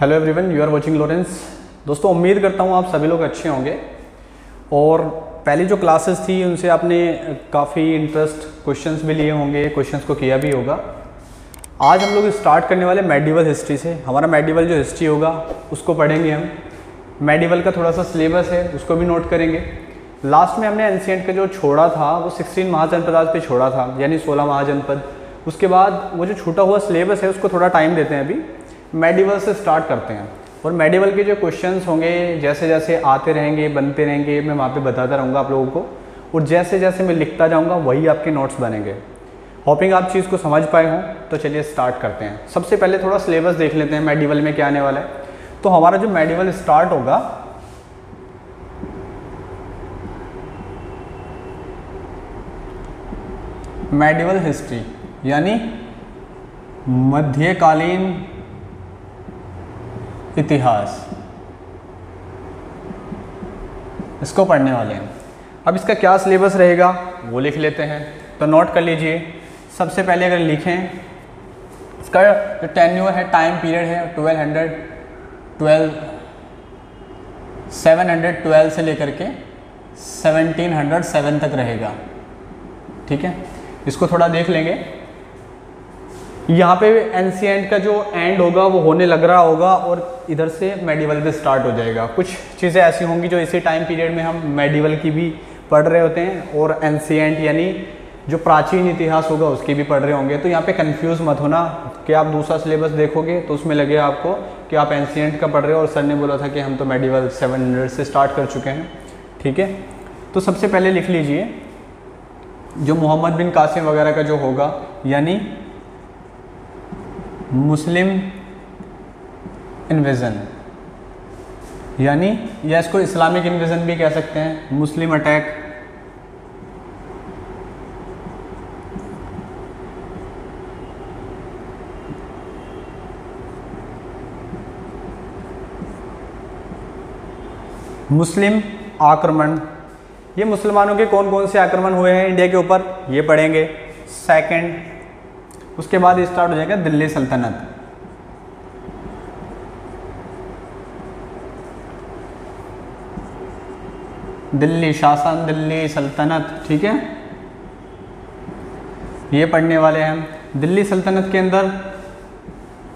Hello everyone, you are watching Lawrence. दोस्तों, उम्मीद करता हूँ आप सभी लोग अच्छे होंगे और पहली जो क्लासेस थी उनसे आपने काफ़ी इंटरेस्ट क्वेश्चंस भी लिए होंगे, क्वेश्चंस को किया भी होगा। आज हम लोग स्टार्ट करने वाले मेडिवल हिस्ट्री से। हमारा मेडिवल जो हिस्ट्री होगा उसको पढ़ेंगे हम। मेडिवल का थोड़ा सा सिलेबस है उसको भी नोट करेंगे। लास्ट में हमने एंशिएंट का जो छोड़ा था वो 16 महाजनपद पे छोड़ा था, यानी 16 महाजनपद। उसके बाद वो जो छूटा हुआ सिलेबस है उसको थोड़ा टाइम देते हैं, अभी मेडिवल से स्टार्ट करते हैं। और मेडिवल के जो क्वेश्चंस होंगे जैसे जैसे आते रहेंगे, बनते रहेंगे, मैं वहाँ पे बताता रहूँगा आप लोगों को, और जैसे जैसे मैं लिखता जाऊँगा वही आपके नोट्स बनेंगे। होपिंग आप चीज़ को समझ पाए हों। तो चलिए स्टार्ट करते हैं। सबसे पहले थोड़ा सिलेबस देख लेते हैं मेडिवल में क्या आने वाला है। तो हमारा जो मेडिवल स्टार्ट होगा मेडिवल हिस्ट्री यानी मध्यकालीन इतिहास, इसको पढ़ने वाले हैं। अब इसका क्या सिलेबस रहेगा वो लिख लेते हैं, तो नोट कर लीजिए। सबसे पहले अगर लिखें, इसका जो टेन्योर है, टाइम पीरियड है 712 से लेकर के 1707 तक रहेगा। ठीक है, इसको थोड़ा देख लेंगे। यहाँ पे एंशिएंट का जो एंड होगा वो होने लग रहा होगा और इधर से मेडिवल भी स्टार्ट हो जाएगा। कुछ चीज़ें ऐसी होंगी जो इसी टाइम पीरियड में हम मेडिवल की भी पढ़ रहे होते हैं और एंशिएंट यानी जो प्राचीन इतिहास होगा उसकी भी पढ़ रहे होंगे। तो यहाँ पे कंफ्यूज मत होना कि आप दूसरा सिलेबस देखोगे तो उसमें लगे आपको कि आप एंशिएंट का पढ़ रहे हो और सर ने बोला था कि हम तो मेडिवल 700 से स्टार्ट कर चुके हैं। ठीक है, तो सबसे पहले लिख लीजिए जो मोहम्मद बिन कासिम वगैरह का जो होगा, यानी मुस्लिम इन्वेजन, यानी या इसको इस्लामिक इन्वेजन भी कह सकते हैं, मुस्लिम अटैक। मुस्लिम आक्रमण, ये मुसलमानों के कौन कौन से आक्रमण हुए हैं इंडिया के ऊपर ये पढ़ेंगे। सेकंड, उसके बाद स्टार्ट हो जाएगा दिल्ली सल्तनत। दिल्ली शासन, दिल्ली सल्तनत। ठीक है, ये पढ़ने वाले हैं। दिल्ली सल्तनत के अंदर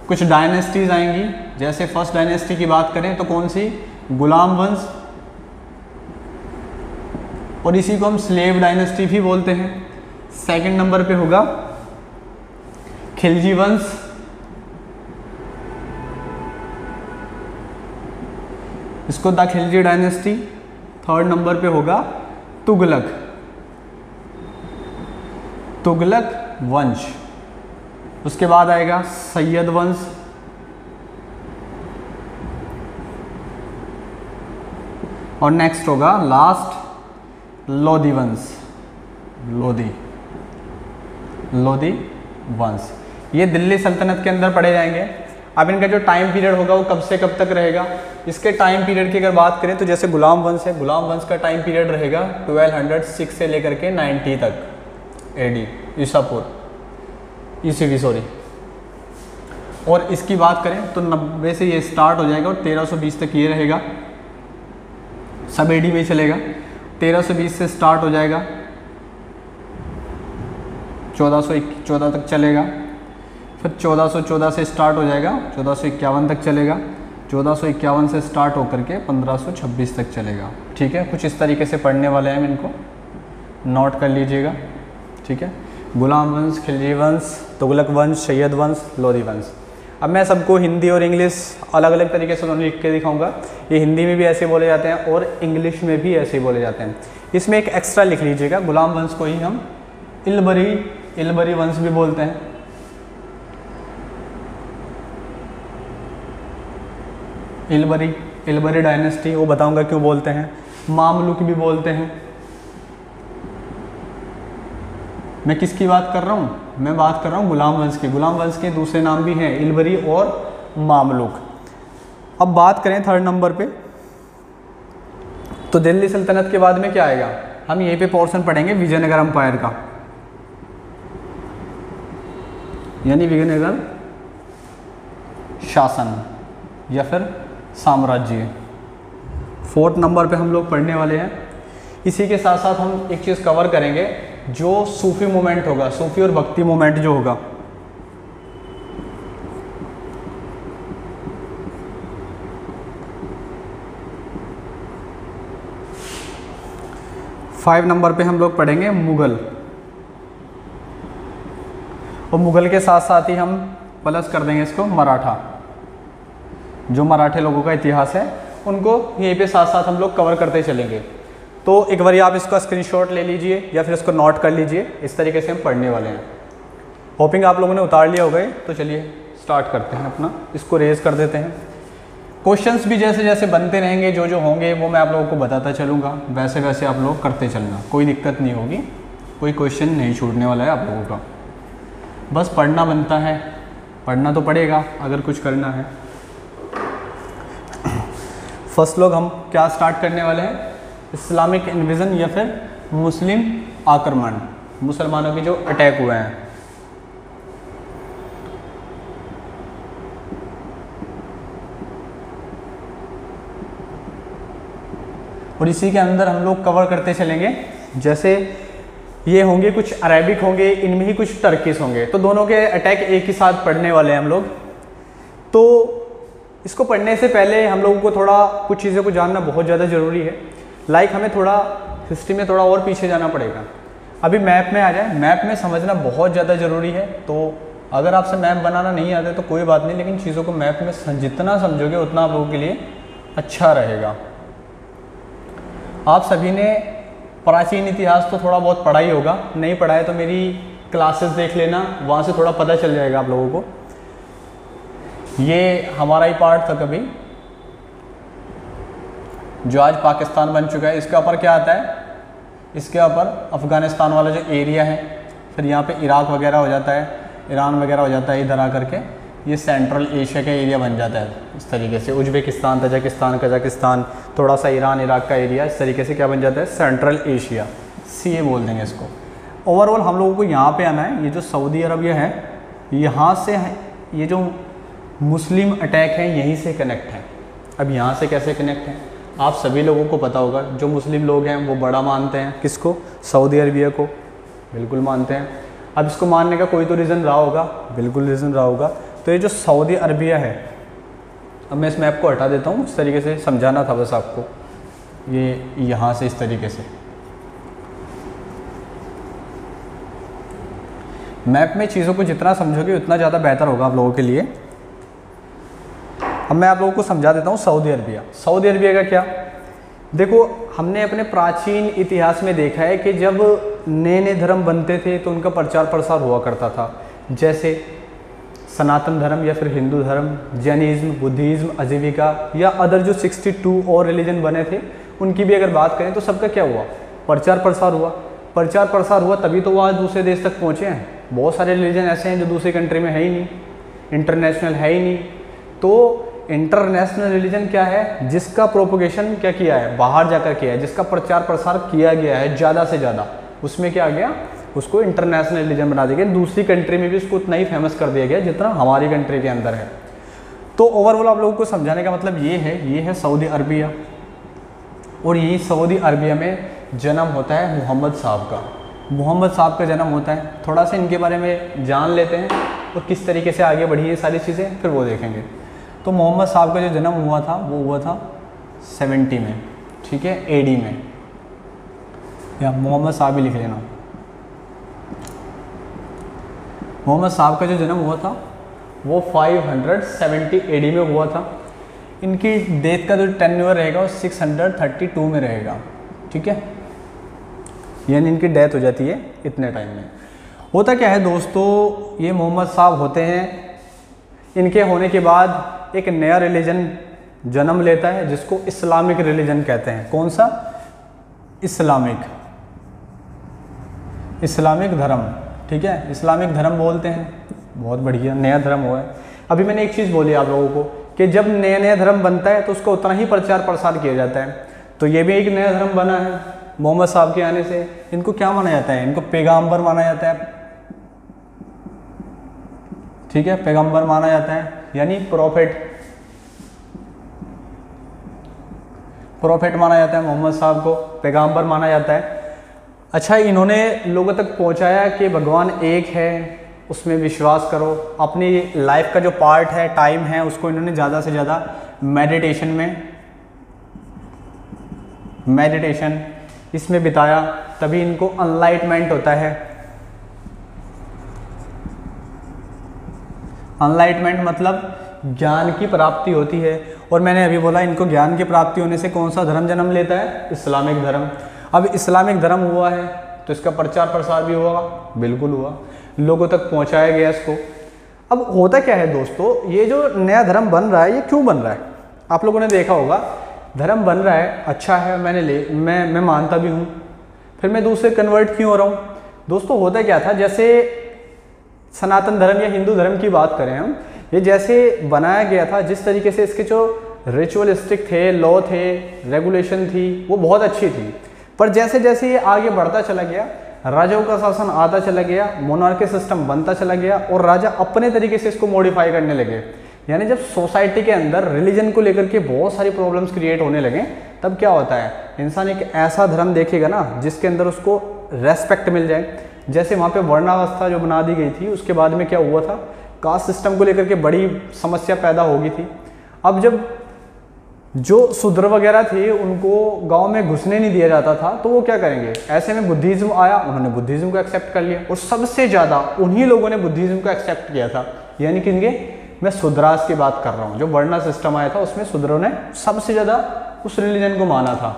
कुछ डायनेस्टीज आएंगी। जैसे फर्स्ट डायनेस्टी की बात करें तो कौन सी, गुलाम वंश, और इसी को हम स्लेव डायनेस्टी भी बोलते हैं। सेकंड नंबर पे होगा खिलजी वंश, इसको the Khilji dynasty. Third number पे होगा तुगलक वंश। उसके बाद आएगा सैयद वंश, और नेक्स्ट होगा लास्ट लोधी वंश, लोधी वंश। ये दिल्ली सल्तनत के अंदर पढ़े जाएंगे। अब इनका जो टाइम पीरियड होगा वो कब से कब तक रहेगा। इसके टाइम पीरियड की अगर बात करें तो जैसे गुलाम वंश है, गुलाम वंश का टाइम पीरियड रहेगा 1206 से लेकर के 90 तक एडी, ईसीडी सॉरी। और इसकी बात करें तो 90 से ये स्टार्ट हो जाएगा और 1320 तक ये रहेगा, सब एडी में ही चलेगा। 1320 से स्टार्ट हो जाएगा, 1414 तक चलेगा। फिर 1414 से स्टार्ट हो जाएगा, 1451 तक चलेगा। 1451 से स्टार्ट होकर के 1526 तक चलेगा। ठीक है, कुछ इस तरीके से पढ़ने वाले हैं, इनको नोट कर लीजिएगा। ठीक है, गुलाम वंश, खिलजी वंश, तुगलक वंश, सैयद वंश, लोधी वंश। अब मैं सबको हिंदी और इंग्लिश अलग अलग तरीके से दोनों लिख के दिखाऊंगा। ये हिंदी में भी ऐसे बोले जाते हैं और इंग्लिश में भी ऐसे ही बोले जाते हैं। इसमें एक एक्स्ट्रा लिख लीजिएगा, गुलाम वंश को ही हम इलबरी वंश भी बोलते हैं। इलबरी डायनेस्टी, वो बताऊंगा क्यों बोलते हैं। मामलुक भी बोलते हैं। मैं किसकी बात कर रहा हूँ, मैं बात कर रहा हूँ गुलाम वंश की। गुलाम वंश के दूसरे नाम भी हैं, इलबरी और मामलुक। अब बात करें थर्ड नंबर पे, तो दिल्ली सल्तनत के बाद में क्या आएगा, हम यहीं पे पोर्शन पढ़ेंगे विजयनगर अंपायर का। यानी विजयनगर शासन। या फिर साम्राज्य। 4th नंबर पे हम लोग पढ़ने वाले हैं। इसी के साथ साथ हम एक चीज़ कवर करेंगे, जो सूफी मूवमेंट होगा, सूफी और भक्ति मूवमेंट जो होगा। फाइव नंबर पे हम लोग पढ़ेंगे मुगल, और मुगल के साथ साथ ही हम प्लस कर देंगे इसको मराठा। जो मराठे लोगों का इतिहास है उनको यहीं पे साथ साथ हम लोग कवर करते चलेंगे। तो एक बार आप इसका स्क्रीनशॉट ले लीजिए या फिर इसको नोट कर लीजिए। इस तरीके से हम पढ़ने वाले हैं। होपिंग आप लोगों ने उतार लिया होगा। तो चलिए स्टार्ट करते हैं अपना, इसको रेज कर देते हैं। क्वेश्चंस भी जैसे जैसे बनते रहेंगे, जो जो होंगे वो मैं आप लोगों को बताता चलूँगा, वैसे वैसे आप लोग करते चलना, कोई दिक्कत नहीं होगी, कोई क्वेश्चन नहीं छूटने वाला है आप लोगों का। बस पढ़ना बनता है, पढ़ना तो पड़ेगा अगर कुछ करना है। फर्स्ट लोग हम क्या स्टार्ट करने वाले हैं, इस्लामिक इन्वेजन या फिर मुस्लिम आक्रमण, मुसलमानों के जो अटैक हुए हैं। और इसी के अंदर हम लोग कवर करते चलेंगे, जैसे ये होंगे कुछ अरेबिक होंगे, इनमें ही कुछ टर्किश होंगे, तो दोनों के अटैक एक ही साथ पढ़ने वाले हैं हम लोग। तो इसको पढ़ने से पहले हम लोगों को थोड़ा कुछ चीज़ों को जानना बहुत ज़्यादा ज़रूरी है। लाइक हमें थोड़ा हिस्ट्री में थोड़ा और पीछे जाना पड़ेगा। अभी मैप में आ जाए, मैप में समझना बहुत ज़्यादा ज़रूरी है। तो अगर आपसे मैप बनाना नहीं आता तो कोई बात नहीं, लेकिन चीज़ों को मैप में जितना समझोगे उतना आप लोगों के लिए अच्छा रहेगा। आप सभी ने प्राचीन इतिहास तो थोड़ा बहुत पढ़ा ही होगा, नहीं पढ़ा है तो मेरी क्लासेस देख लेना, वहाँ से थोड़ा पता चल जाएगा आप लोगों को। ये हमारा ही पार्ट था कभी, जो आज पाकिस्तान बन चुका है। इसके ऊपर क्या आता है, इसके ऊपर अफ़गानिस्तान वाला जो एरिया है, फिर यहाँ पे इराक वगैरह हो जाता है, ईरान वगैरह हो जाता है, इधर आकर के ये सेंट्रल एशिया का एरिया बन जाता है। इस तरीके से उज्बेकिस्तान, तजाकिस्तान, कजाकिस्तान, थोड़ा सा ईरान इराक का एरिया, इस तरीके से क्या बन जाता है, सेंट्रल एशिया, CA बोल देंगे इसको। ओवरऑल हम लोगों को यहाँ पे आना है। ये जो सऊदी अरबिया है, यहाँ से है, ये जो मुस्लिम अटैक है यहीं से कनेक्ट है। अब यहाँ से कैसे कनेक्ट है, आप सभी लोगों को पता होगा। जो मुस्लिम लोग हैं वो बड़ा मानते हैं किसको, सऊदी अरबिया को, बिल्कुल मानते हैं। अब इसको मानने का कोई तो रीज़न रहा होगा, बिल्कुल रीज़न रहा होगा। तो ये जो सऊदी अरबिया है, अब मैं इस मैप को हटा देता हूँ, इस तरीके से समझाना था बस आपको। ये यहाँ से इस तरीके से मैप में चीज़ों को जितना समझोगे उतना ज़्यादा बेहतर होगा आप लोगों के लिए। अब मैं आप लोगों को समझा देता हूँ सऊदी अरबिया। सऊदी अरबिया का क्या, देखो हमने अपने प्राचीन इतिहास में देखा है कि जब नए नए धर्म बनते थे तो उनका प्रचार प्रसार हुआ करता था। जैसे सनातन धर्म या फिर हिंदू धर्म, जैनिज्म, बुद्धिज़्म, आजीविका या अदर जो 62 और रिलीजन बने थे, उनकी भी अगर बात करें तो सबका क्या हुआ, प्रचार प्रसार हुआ। प्रचार प्रसार हुआ तभी तो वो आज दूसरे देश तक पहुँचे हैं। बहुत सारे रिलीजन ऐसे हैं जो दूसरी कंट्री में है ही नहीं, इंटरनेशनल है ही नहीं। तो इंटरनेशनल रिलीजन क्या है, जिसका प्रोपोगेशन क्या किया है, बाहर जाकर किया है, जिसका प्रचार प्रसार किया गया है ज़्यादा से ज़्यादा, उसमें क्या आ गया, उसको इंटरनेशनल रिलीजन बना दिया गया। दूसरी कंट्री में भी उसको उतना ही फेमस कर दिया गया जितना हमारी कंट्री के अंदर है। तो ओवरऑल आप लोगों को समझाने का मतलब ये है सऊदी अरबिया। और यही सऊदी अरबिया में जन्म होता है मोहम्मद साहब का। मोहम्मद साहब का जन्म होता है। थोड़ा सा इनके बारे में जान लेते हैं और किस तरीके से आगे बढ़ी है सारी चीज़ें, फिर वो देखेंगे। तो मोहम्मद साहब का जो जन्म हुआ था वो हुआ था 70 में, ठीक है, AD में, या मोहम्मद साहब ही लिख लेना। मोहम्मद साहब का जो जन्म हुआ था वो 570 AD में हुआ था। इनकी डेथ का जो टेन्योर रहेगा वो 632 में रहेगा, ठीक है, यानी इनकी डेथ हो जाती है इतने टाइम में। होता क्या है दोस्तों, ये मोहम्मद साहब होते हैं, इनके होने के बाद एक नया रिलीजन जन्म लेता है जिसको इस्लामिक रिलीजन कहते हैं। कौन सा, इस्लामिक धर्म, ठीक है, इस्लामिक धर्म बोलते हैं। बहुत बढ़िया, नया धर्म हुआ है। अभी मैंने एक चीज़ बोली आप लोगों को कि जब नया नया धर्म बनता है तो उसका उतना ही प्रचार प्रसार किया जाता है। तो ये भी एक नया धर्म बना है मोहम्मद साहब के आने से। इनको क्या माना जाता है, इनको पैगंबर माना जाता है, ठीक है, पैगंबर माना जाता है, यानी प्रॉफिट। प्रॉफिट माना जाता है मोहम्मद साहब को, पैगंबर माना जाता है। अच्छा, इन्होंने लोगों तक पहुंचाया कि भगवान एक है, उसमें विश्वास करो। अपनी लाइफ का जो पार्ट है, टाइम है, उसको इन्होंने ज़्यादा से ज़्यादा मेडिटेशन इसमें बिताया, तभी इनको अनलाइटमेंट होता है। अनलाइटमेंट मतलब ज्ञान की प्राप्ति होती है। और मैंने अभी बोला इनको ज्ञान की प्राप्ति होने से कौन सा धर्म जन्म लेता है? इस्लामिक धर्म। अब इस्लामिक धर्म हुआ है तो इसका प्रचार प्रसार भी हुआ, बिल्कुल हुआ, लोगों तक पहुंचाया गया इसको। अब होता क्या है दोस्तों, ये जो नया धर्म बन रहा है ये क्यों बन रहा है? आप लोगों ने देखा होगा, धर्म बन रहा है, अच्छा है, मैं मानता भी हूँ, फिर मैं दूसरे कन्वर्ट क्यों हो रहा हूँ? दोस्तों होता क्या था, जैसे सनातन धर्म या हिंदू धर्म की बात करें हम, ये जैसे बनाया गया था, जिस तरीके से इसके जो रिचुअलिस्टिक थे, लॉ थे, रेगुलेशन थी, वो बहुत अच्छी थी। पर जैसे जैसे ये आगे बढ़ता चला गया, राजाओं का शासन आता चला गया, मोनार्की सिस्टम बनता चला गया और राजा अपने तरीके से इसको मॉडिफाई करने लगे। यानी जब सोसाइटी के अंदर रिलीजन को लेकर के बहुत सारी प्रॉब्लम्स क्रिएट होने लगे, तब क्या होता है, इंसान एक ऐसा धर्म देखेगा ना जिसके अंदर उसको रेस्पेक्ट मिल जाए। जैसे वहाँ पे वर्णावस्था जो बना दी गई थी, उसके बाद में क्या हुआ था, कास्ट सिस्टम को लेकर के बड़ी समस्या पैदा हो गई थी। अब जब जो शूद्र वगैरह थे उनको गांव में घुसने नहीं दिया जाता था, तो वो क्या करेंगे, ऐसे में बुद्धिज्म आया, उन्होंने बुद्धिज्म को एक्सेप्ट कर लिया। और सबसे ज़्यादा उन्हीं लोगों ने बुद्धिज्म को एक्सेप्ट किया था, यानी कि मैं शूद्रास की बात कर रहा हूँ। जो वर्णा सिस्टम आया था उसमें शूद्रों ने सबसे ज़्यादा उस रिलीजन को माना था।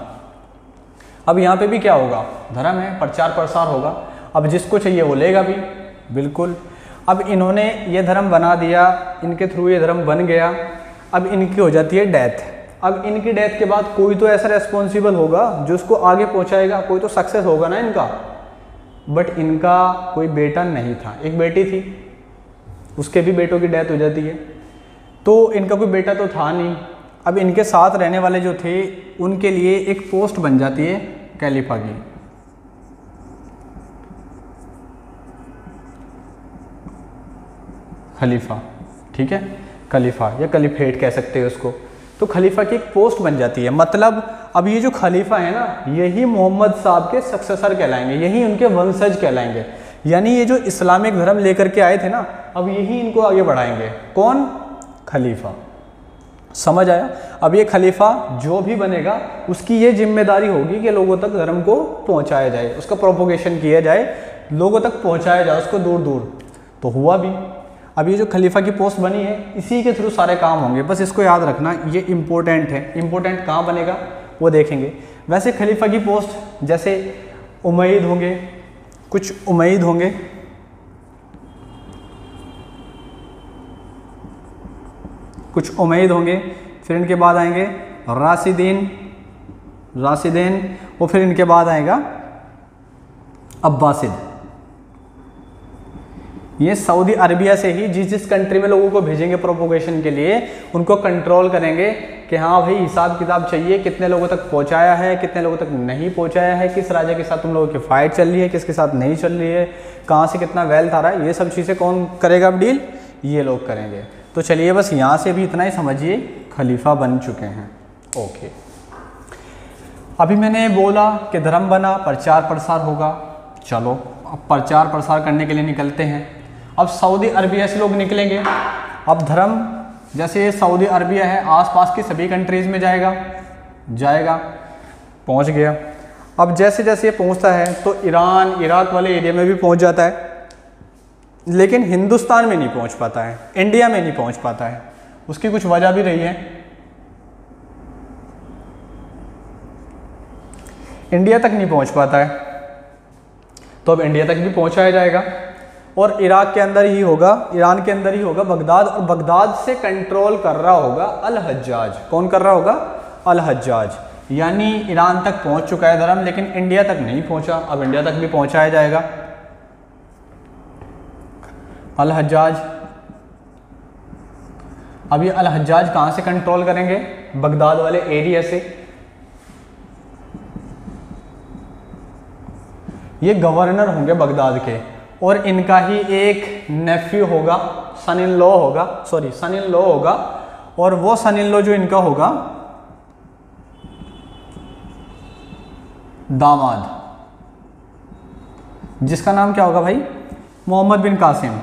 अब यहाँ पे भी क्या होगा, धर्म है, प्रचार प्रसार होगा। अब जिसको चाहिए वो लेगा भी, बिल्कुल। अब इन्होंने ये धर्म बना दिया, इनके थ्रू ये धर्म बन गया। अब इनकी हो जाती है डेथ। अब इनकी डेथ के बाद कोई तो ऐसा रेस्पॉन्सिबल होगा जो उसको आगे पहुंचाएगा, कोई तो सक्सेस होगा ना इनका। बट इनका कोई बेटा नहीं था, एक बेटी थी, उसके भी बेटों की डेथ हो जाती है, तो इनका कोई बेटा तो था नहीं। अब इनके साथ रहने वाले जो थे उनके लिए एक पोस्ट बन जाती है खलीफा की। खलीफा, ठीक है, खलीफा या खलीफेट कह सकते हैं उसको। तो खलीफा की एक पोस्ट बन जाती है। मतलब अब ये जो खलीफा है ना, यही मोहम्मद साहब के सक्सेसर कहलाएंगे, यही उनके वंशज कहलाएंगे। यानी ये जो इस्लामिक धर्म लेकर के आए थे ना, अब यही इनको आगे बढ़ाएंगे। कौन? खलीफा। समझ आया? अब ये खलीफा जो भी बनेगा उसकी ये जिम्मेदारी होगी कि लोगों तक धर्म को पहुंचाया जाए, उसका प्रोपोगेशन किया जाए, लोगों तक पहुंचाया जाए उसको दूर दूर। तो हुआ भी। अब ये जो खलीफा की पोस्ट बनी है, इसी के थ्रू सारे काम होंगे। बस इसको याद रखना, ये इंपॉर्टेंट है। इंपॉर्टेंट कहाँ बनेगा वो देखेंगे। वैसे खलीफा की पोस्ट जैसे उमैयद होंगे, कुछ उमैयद होंगे, कुछ उमैयद होंगे, फिर इनके बाद आएंगे राशिदीन, और फिर इनके बाद आएगा अब्बासिद। ये सऊदी अरबिया से ही जिस जिस कंट्री में लोगों को भेजेंगे प्रोपोगेशन के लिए, उनको कंट्रोल करेंगे कि हाँ भाई हिसाब किताब चाहिए, कितने लोगों तक पहुंचाया है, कितने लोगों तक नहीं पहुंचाया है, किस राजा के साथ तुम लोगों की फाइट चल रही है, किसके साथ नहीं चल रही है, कहाँ से कितना वेल्थ आ रहा है, ये सब चीज़ें कौन करेगा अब डील? ये लोग करेंगे। तो चलिए बस यहाँ से भी इतना ही समझिए, खलीफा बन चुके हैं। ओके, अभी मैंने बोला कि धर्म बना, प्रचार प्रसार होगा। चलो अब प्रचार प्रसार करने के लिए निकलते हैं। अब सऊदी अरबिया से लोग निकलेंगे। अब धर्म जैसे ये सऊदी अरबिया है, आसपास की सभी कंट्रीज़ में जाएगा, पहुंच गया। अब जैसे जैसे ये पहुंचता है तो ईरान, इराक वाले एरिया में भी पहुंच जाता है, लेकिन हिंदुस्तान में नहीं पहुंच पाता है, इंडिया में नहीं पहुंच पाता है। उसकी कुछ वजह भी रही है। इंडिया तक नहीं पहुंच पाता है, तो अब इंडिया तक भी पहुंचाया जाएगा। और इराक के अंदर ही होगा, ईरान के अंदर ही होगा बगदाद, और बगदाद से कंट्रोल कर रहा होगा अल हज्जाज। कौन कर रहा होगा? अल हज्जाज। यानी ईरान तक पहुंच चुका है धर्म, लेकिन इंडिया तक नहीं पहुंचा। अब इंडिया तक भी पहुंचाया जाएगा। अल हज्जाज, अब ये अल हज्जाज कहां से कंट्रोल करेंगे? बगदाद वाले एरिया से। ये गवर्नर होंगे बगदाद के, और इनका ही एक नेफ्यू होगा, सन इन लॉ होगा, और वो सन इन लॉ जो इनका होगा दामाद, जिसका नाम क्या होगा भाई? मोहम्मद बिन कासिम।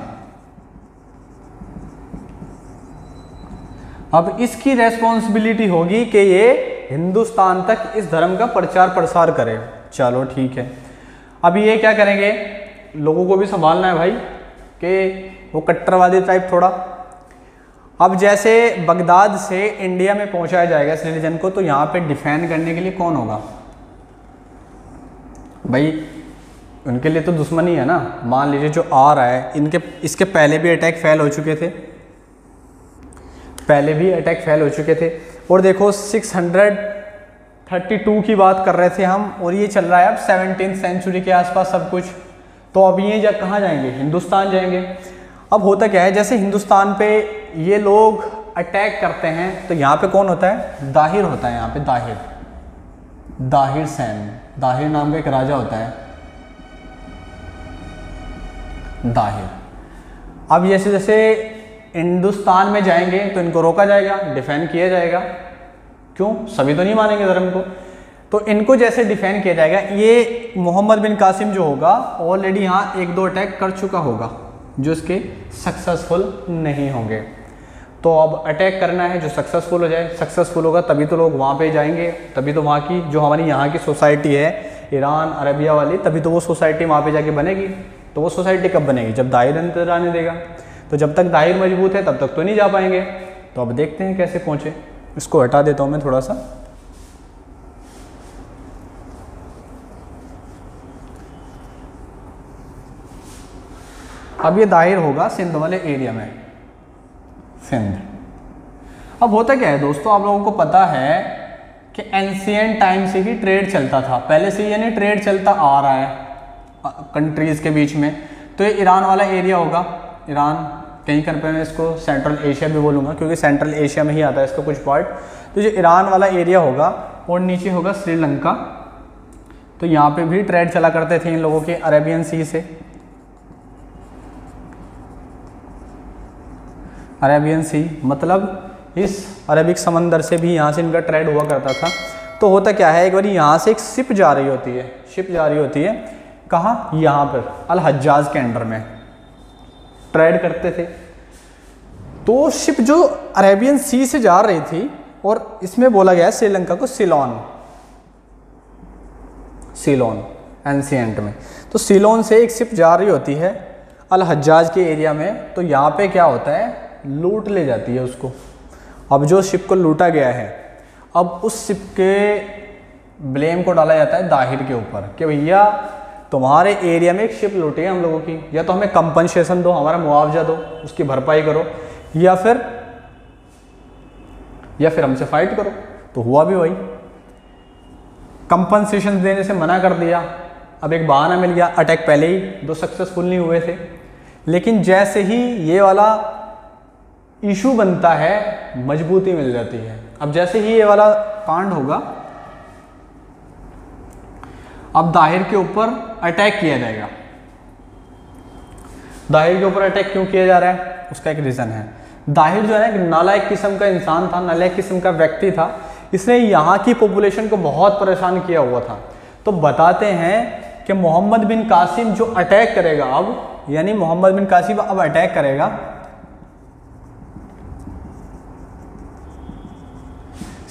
अब इसकी रेस्पॉन्सिबिलिटी होगी कि ये हिंदुस्तान तक इस धर्म का प्रचार प्रसार करे। चलो ठीक है। अब ये क्या करेंगे, लोगों को भी संभालना है भाई कि वो कट्टरवादी टाइप थोड़ा। अब जैसे बगदाद से इंडिया में पहुंचाया जाएगा इस रिलीजन को, तो यहाँ पे डिफेंड करने के लिए कौन होगा भाई? उनके लिए तो दुश्मनी है ना। मान लीजिए जो आ रहा है, इसके पहले भी अटैक फेल हो चुके थे, और देखो 632 की बात कर रहे थे हम, और ये चल रहा है अब 17वीं सेंचुरी के आसपास सब कुछ। तो अब ये कहाँ जाएंगे? हिंदुस्तान जाएंगे। अब होता क्या है, जैसे हिंदुस्तान पे ये लोग अटैक करते हैं, तो यहाँ पे कौन होता है? दाहिर होता है। यहाँ पे दाहिर सैन, दाहिर नाम का एक राजा होता है, दाहिर। अब जैसे जैसे हिंदुस्तान में जाएंगे तो इनको रोका जाएगा, डिफेंड किया जाएगा। क्यों? सभी तो नहीं मानेंगे धर्म को, तो इनको जैसे डिफेंड किया जाएगा। ये मोहम्मद बिन कासिम जो होगा ऑलरेडी यहाँ 1-2 अटैक कर चुका होगा, जो इसके सक्सेसफुल नहीं होंगे। तो अब अटैक करना है जो सक्सेसफुल हो जाए। सक्सेसफुल होगा तभी तो लोग वहाँ पे जाएंगे, तभी तो वहाँ की जो हमारी यहाँ की सोसाइटी है ईरान अरबिया वाली, तभी तो वो सोसाइटी वहाँ पे जाके बनेगी। तो वो सोसाइटी कब बनेगी? जब दाहिर अंदर आने देगा। तो जब तक दाहिर मजबूत है तब तक तो नहीं जा पाएंगे। तो अब देखते हैं कैसे पहुँचे। इसको हटा देता हूँ मैं थोड़ा सा। अब ये दाहिर होगा सिंध वाले एरिया में, सिंध। अब होता क्या है दोस्तों, आप लोगों को पता है कि एंशिएंट टाइम से ही ट्रेड चलता था, पहले से यानी ट्रेड चलता आ रहा है कंट्रीज़ के बीच में। तो ये ईरान वाला एरिया होगा, ईरान कहीं कर पे मैं इसको सेंट्रल एशिया भी बोलूँगा, क्योंकि सेंट्रल एशिया में ही आता है इसका कुछ पार्ट। तो जो ईरान वाला एरिया होगा और नीचे होगा श्रीलंका। तो यहाँ पे भी ट्रेड चला करते थे इन लोगों के अरेबियन सी से। अरेबियन सी मतलब इस अरबिक समंदर से भी यहाँ से इनका ट्रेड हुआ करता था। तो होता क्या है, एक बार यहाँ से एक शिप जा रही होती है, कहाँ? यहाँ पर अल हज्जाज के अंडर में ट्रेड करते थे। तो शिप जो अरेबियन सी से जा रही थी, और इसमें बोला गया है श्रीलंका को सीलोन एंशिएंट में। तो सीलोन से एक शिप जा रही होती है अल हज्जाज के एरिया में। तो यहाँ पे क्या होता है, लूट ले जाती है उसको। अब जो शिप को लूटा गया है, अब उस शिप के ब्लेम को डाला जाता है दाहिर के ऊपर कि भैया तुम्हारे एरिया में एक शिप लूटी है हम लोगों की, या तो हमें कंपनसेशन दो, हमारा मुआवजा दो, उसकी भरपाई करो, या फिर हमसे फाइट करो। तो हुआ भी वही, कंपनसेशन देने से मना कर दिया। अब एक बहाना मिल गया, अटैक पहले ही 2 सक्सेसफुल नहीं हुए थे। लेकिन जैसे ही ये वाला इशू बनता है, मजबूती मिल जाती है। अब जैसे ही ये वाला कांड होगा, अब दाहिर के ऊपर अटैक किया जाएगा। दाहिर के ऊपर अटैक क्यों किया जा रहा है, उसका एक रीज़न है। दाहिर जो है ना, एक नालायक किस्म का इंसान था, नालायक किस्म का व्यक्ति था। इसने यहाँ की पॉपुलेशन को बहुत परेशान किया हुआ था। तो बताते हैं कि मोहम्मद बिन कासिम जो अटैक करेगा अब, यानी मोहम्मद बिन कासिम अब अटैक करेगा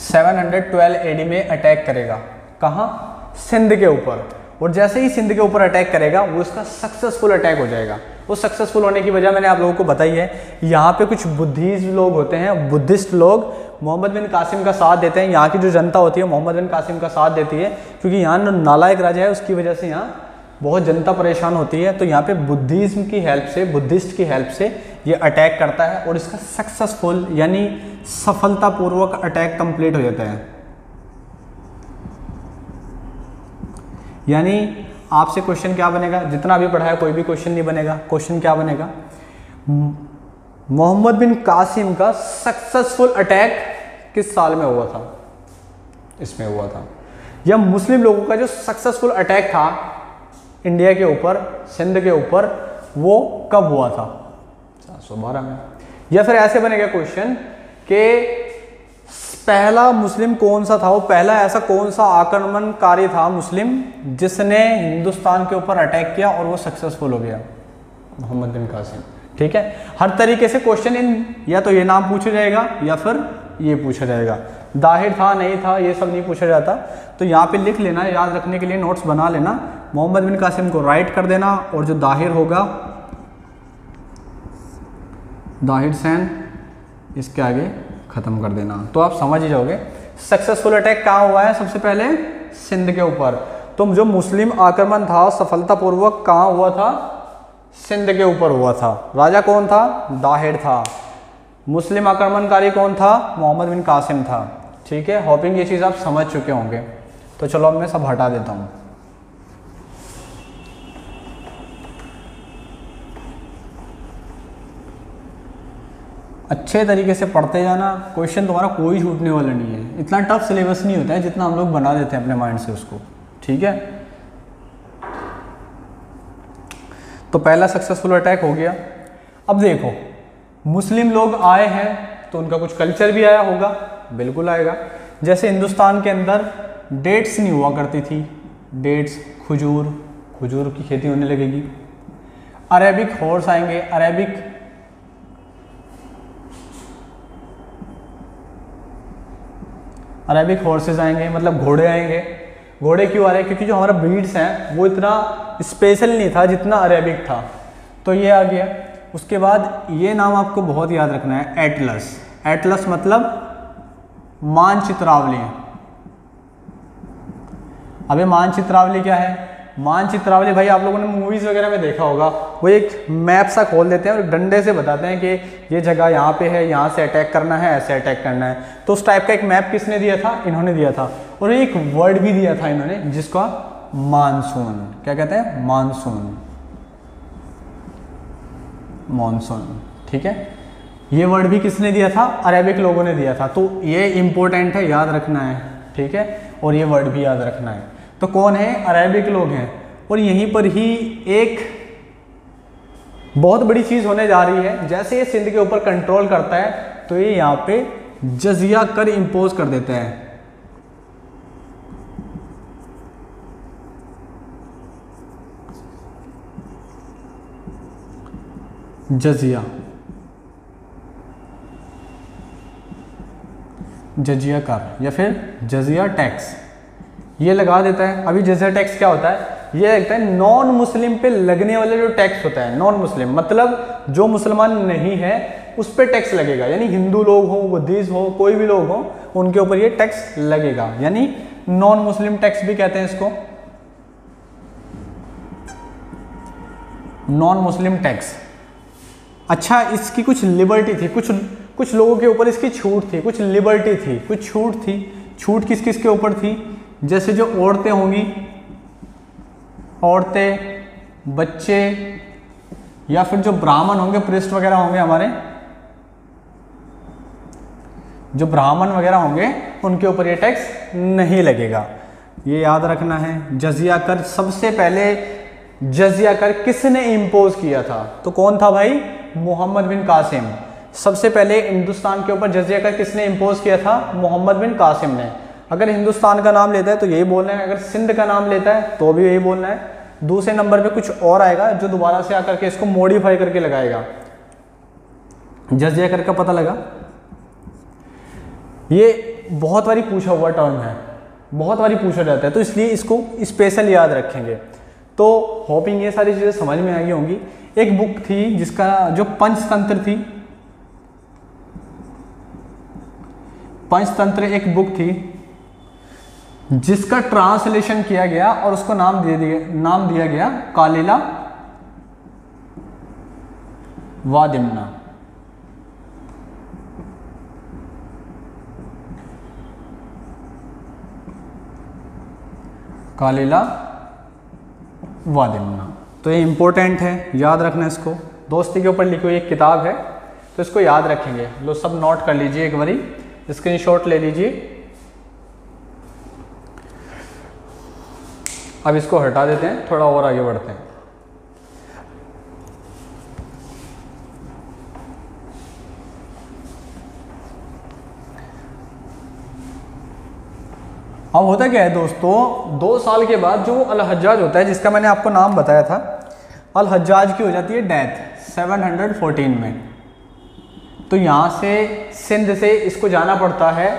712 एडी में अटैक करेगा। कहाँ? सिंध के ऊपर। और जैसे ही सिंध के ऊपर अटैक करेगा, वो इसका सक्सेसफुल अटैक हो जाएगा। वो सक्सेसफुल होने की वजह मैंने आप लोगों को बताई है। यहाँ पे कुछ बुद्धिस्ट लोग होते हैं, बुद्धिस्ट लोग मोहम्मद बिन कासिम का साथ देते हैं। यहाँ की जो जनता होती है मोहम्मद बिन कासिम का साथ देती है, क्योंकि यहाँ नालायक राजा है, उसकी वजह से यहाँ बहुत जनता परेशान होती है। तो यहाँ पे बुद्धिज्म की हेल्प से, बुद्धिस्ट की हेल्प से ये अटैक करता है, और इसका सक्सेसफुल यानी सफलतापूर्वक अटैक कंप्लीट हो जाता है। यानी आपसे क्वेश्चन क्या बनेगा, जितना अभी पढ़ा है कोई भी क्वेश्चन नहीं बनेगा। क्वेश्चन क्या बनेगा, मोहम्मद बिन कासिम का सक्सेसफुल अटैक किस साल में हुआ था? इसमें हुआ था। या मुस्लिम लोगों का जो सक्सेसफुल अटैक था इंडिया के ऊपर, सिंध के ऊपर, वो कब हुआ था? 712 में। या फिर ऐसे बनेगा क्वेश्चन कि पहला मुस्लिम कौन सा था, वो पहला ऐसा कौन सा आक्रमणकारी था मुस्लिम जिसने हिंदुस्तान के ऊपर अटैक किया और वो सक्सेसफुल हो गया? मोहम्मद बिन कासिम। ठीक है, हर तरीके से क्वेश्चन इन या तो ये नाम पूछा जाएगा या फिर ये पूछा जाएगा। दाहिर था नहीं था ये सब नहीं पूछा जाता। तो यहाँ पे लिख लेना, याद रखने के लिए नोट्स बना लेना, मोहम्मद बिन कासिम को राइट कर देना और जो दाहिर होगा दाहिर सैन इसके आगे ख़त्म कर देना, तो आप समझ ही जाओगे। सक्सेसफुल अटैक कहाँ हुआ है? सबसे पहले सिंध के ऊपर। तो जो मुस्लिम आक्रमण था सफलतापूर्वक कहाँ हुआ था? सिंध के ऊपर हुआ था। राजा कौन था? दाहिर था। मुस्लिम आक्रमणकारी कौन था? मोहम्मद बिन कासिम था। ठीक है, होपिंग ये चीज़ आप समझ चुके होंगे। तो चलो अब मैं सब हटा देता हूँ। अच्छे तरीके से पढ़ते जाना, क्वेश्चन तुम्हारा कोई छूटने वाला नहीं है। इतना टफ सिलेबस नहीं होता है जितना हम लोग बना देते हैं अपने माइंड से उसको। ठीक है, तो पहला सक्सेसफुल अटैक हो गया। अब देखो, मुस्लिम लोग आए हैं तो उनका कुछ कल्चर भी आया होगा, बिल्कुल आएगा। जैसे हिंदुस्तान के अंदर डेट्स नहीं हुआ करती थी, डेट्स, खजूर की खेती होने लगेगी। अरेबिक हॉर्स आएंगे, अरेबिक हॉर्सेस आएंगे, मतलब घोड़े आएंगे। घोड़े क्यों आ रहे हैं? क्योंकि जो हमारा ब्रीड्स हैं वो इतना स्पेशल नहीं था जितना अरेबिक था, तो ये आ गया। उसके बाद ये नाम आपको बहुत याद रखना है, एटलस। एटलस मतलब मानचित्रावली। अबे मानचित्रावली क्या है? मानचित्रावली भाई आप लोगों ने मूवीज़ वगैरह में देखा होगा, वो एक मैप सा खोल देते हैं और डंडे से बताते हैं कि ये जगह यहाँ पे है, यहाँ से अटैक करना है, ऐसे अटैक करना है। तो उस टाइप का एक मैप किसने दिया था? इन्होंने दिया था। और एक वर्ड भी दिया था इन्होंने जिसका मानसून। क्या कहते हैं? Monsoon, monsoon. ठीक है, ये वर्ड भी किसने दिया था? अरेबिक लोगों ने दिया था। तो ये इंपॉर्टेंट है, याद रखना है। ठीक है, और ये वर्ड भी याद रखना है। तो कौन है? अरेबिक लोग हैं। और यहीं पर ही एक बहुत बड़ी चीज़ होने जा रही है। जैसे ये सिंध के ऊपर कंट्रोल करता है तो ये यहाँ पे जजिया कर इंपोज कर देता है। जजिया कर या फिर जजिया टैक्स ये लगा देता है। अभी जजिया टैक्स क्या होता है? ये लगता है नॉन मुस्लिम पे लगने वाले जो टैक्स होता है। नॉन मुस्लिम मतलब जो मुसलमान नहीं है उस पर टैक्स लगेगा, यानी हिंदू लोग हो, बुद्धिस्ट हो, कोई भी लोग हो, उनके ऊपर ये टैक्स लगेगा, यानी नॉन मुस्लिम टैक्स भी कहते हैं इसको, नॉन मुस्लिम टैक्स। अच्छा, इसकी कुछ लिबर्टी थी, कुछ लोगों के ऊपर इसकी छूट थी, कुछ लिबर्टी थी, कुछ छूट थी। छूट किस किस के ऊपर थी? जैसे जो औरतें होंगी, औरतें, बच्चे, या फिर जो ब्राह्मण होंगे, प्रिस्ट वगैरह होंगे, हमारे जो ब्राह्मण वगैरह होंगे उनके ऊपर ये टैक्स नहीं लगेगा। ये याद रखना है। जजिया कर, सबसे पहले जजिया कर किसने इंपोज किया था? तो कौन था भाई? मोहम्मद बिन कासिम। सबसे पहले हिंदुस्तान के ऊपर जजिया कर किसने इंपोज किया था? मोहम्मद बिन कासिम ने। अगर हिंदुस्तान का नाम लेता है तो यही बोलना है, अगर सिंध का नाम लेता है तो भी यही बोलना है। दूसरे नंबर पे कुछ और आएगा जो दोबारा से आकर के इसको मॉडिफाई करके लगाएगा। जजिया कर का पता लगा? ये बहुत बारी पूछा हुआ टर्म है, बहुत बारी पूछा जाता है, तो इसलिए इसको स्पेशल याद रखेंगे। तो होपिंग ये सारी चीज़ें समझ में आई होंगी। एक बुक थी जिसका जो पंचतंत्र थी, पंचतंत्र एक बुक थी जिसका ट्रांसलेशन किया गया और उसको नाम दिया गया कालिला वादिमना। कालिला वादिमना। तो ये इंपॉर्टेंट है, याद रखना इसको। दोस्ती के ऊपर लिखी हुई एक किताब है तो इसको याद रखेंगे। लो सब नोट कर लीजिए, एक बारी स्क्रीनशॉट ले लीजिए। अब इसको हटा देते हैं, थोड़ा और आगे बढ़ते हैं। अब होता क्या है दोस्तों, 2 साल के बाद जो अल हज्जाज होता है, जिसका मैंने आपको नाम बताया था, अल हज्जाज की हो जाती है डेथ 714 में। तो यहाँ से सिंध से इसको जाना पड़ता है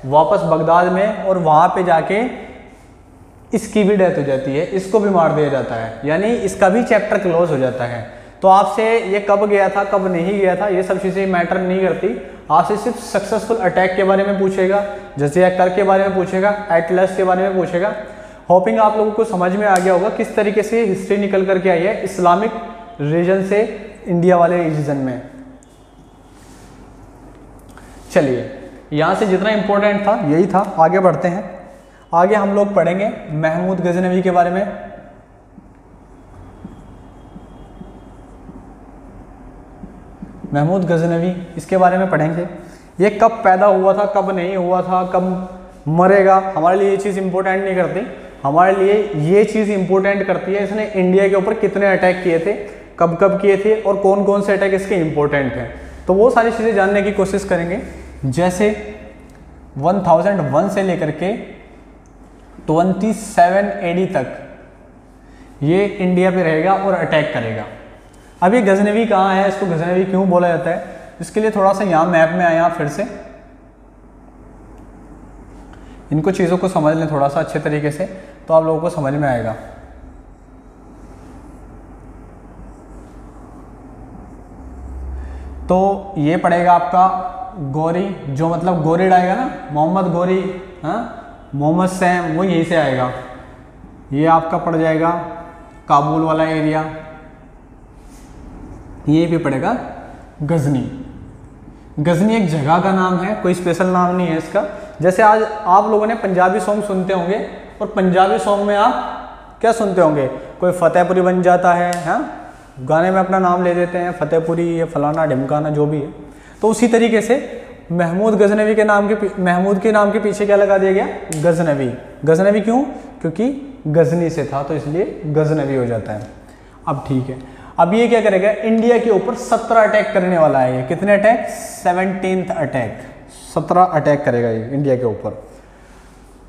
वापस बगदाद में, और वहाँ पे जाके इसकी भी डेथ हो जाती है, इसको भी मार दिया जाता है, यानी इसका भी चैप्टर क्लोज हो जाता है। तो आपसे ये कब गया था कब नहीं गया था ये सब चीज़ें मैटर नहीं करती, आपसे सिर्फ सक्सेसफुल अटैक के बारे में पूछेगा, जजिया कर के बारे में पूछेगा, एटलस के बारे में पूछेगा। होपिंग आप लोगों को समझ में आ गया होगा किस तरीके से हिस्ट्री निकल करके आई है इस्लामिक रीजन से इंडिया वाले रीजन में। चलिए, यहाँ से जितना इंपॉर्टेंट था यही था, आगे बढ़ते हैं। आगे हम लोग पढ़ेंगे महमूद गजनवी के बारे में। महमूद गजनवी, इसके बारे में पढ़ेंगे। ये कब पैदा हुआ था, कब नहीं हुआ था, कब मरेगा, हमारे लिए ये चीज़ इंपॉर्टेंट नहीं करती। हमारे लिए ये चीज़ इंपॉर्टेंट करती है इसने इंडिया के ऊपर कितने अटैक किए थे, कब कब किए थे, और कौन कौन से अटैक इसके इंपॉर्टेंट हैं। तो वो सारी चीज़ें जानने की कोशिश करेंगे। जैसे 1001 से लेकर के 27 AD तक ये इंडिया पे रहेगा और अटैक करेगा। अब ये गजनवी कहाँ है, इसको गजनवी क्यों बोला जाता है, इसके लिए थोड़ा सा यहाँ मैप में आया फिर से, इनको चीज़ों को समझ लें थोड़ा सा अच्छे तरीके से, तो आप लोगों को समझ में आएगा। तो ये पड़ेगा आपका गौरी, जो मतलब गोरिड आएगा ना, मोहम्मद गौरी, हाँ, मोहम्मद सैम, वो यहीं से आएगा। ये आपका पड़ जाएगा काबुल वाला एरिया, ये भी पड़ेगा गजनी। गजनी एक जगह का नाम है, कोई स्पेशल नाम नहीं है इसका। जैसे आज आप लोगों ने पंजाबी सॉन्ग सुनते होंगे, और पंजाबी सॉन्ग में आप क्या सुनते होंगे, कोई फतेहपुरी बन जाता है, हाँ, गाने में अपना नाम ले देते हैं, फतेहपुरी, ये फलाना ढिमकाना जो भी है। तो उसी तरीके से महमूद गजनवी के नाम के महमूद के नाम के पीछे क्या लगा दिया गया, गजनवी। गजनवी क्यों, क्योंकि गजनी से था, तो इसलिए गजनवी हो जाता है। अब ठीक है, अब ये क्या करेगा, इंडिया के ऊपर 17 अटैक करने वाला है। ये कितने अटैक, 17th अटैक, 17 अटैक करेगा ये इंडिया के ऊपर।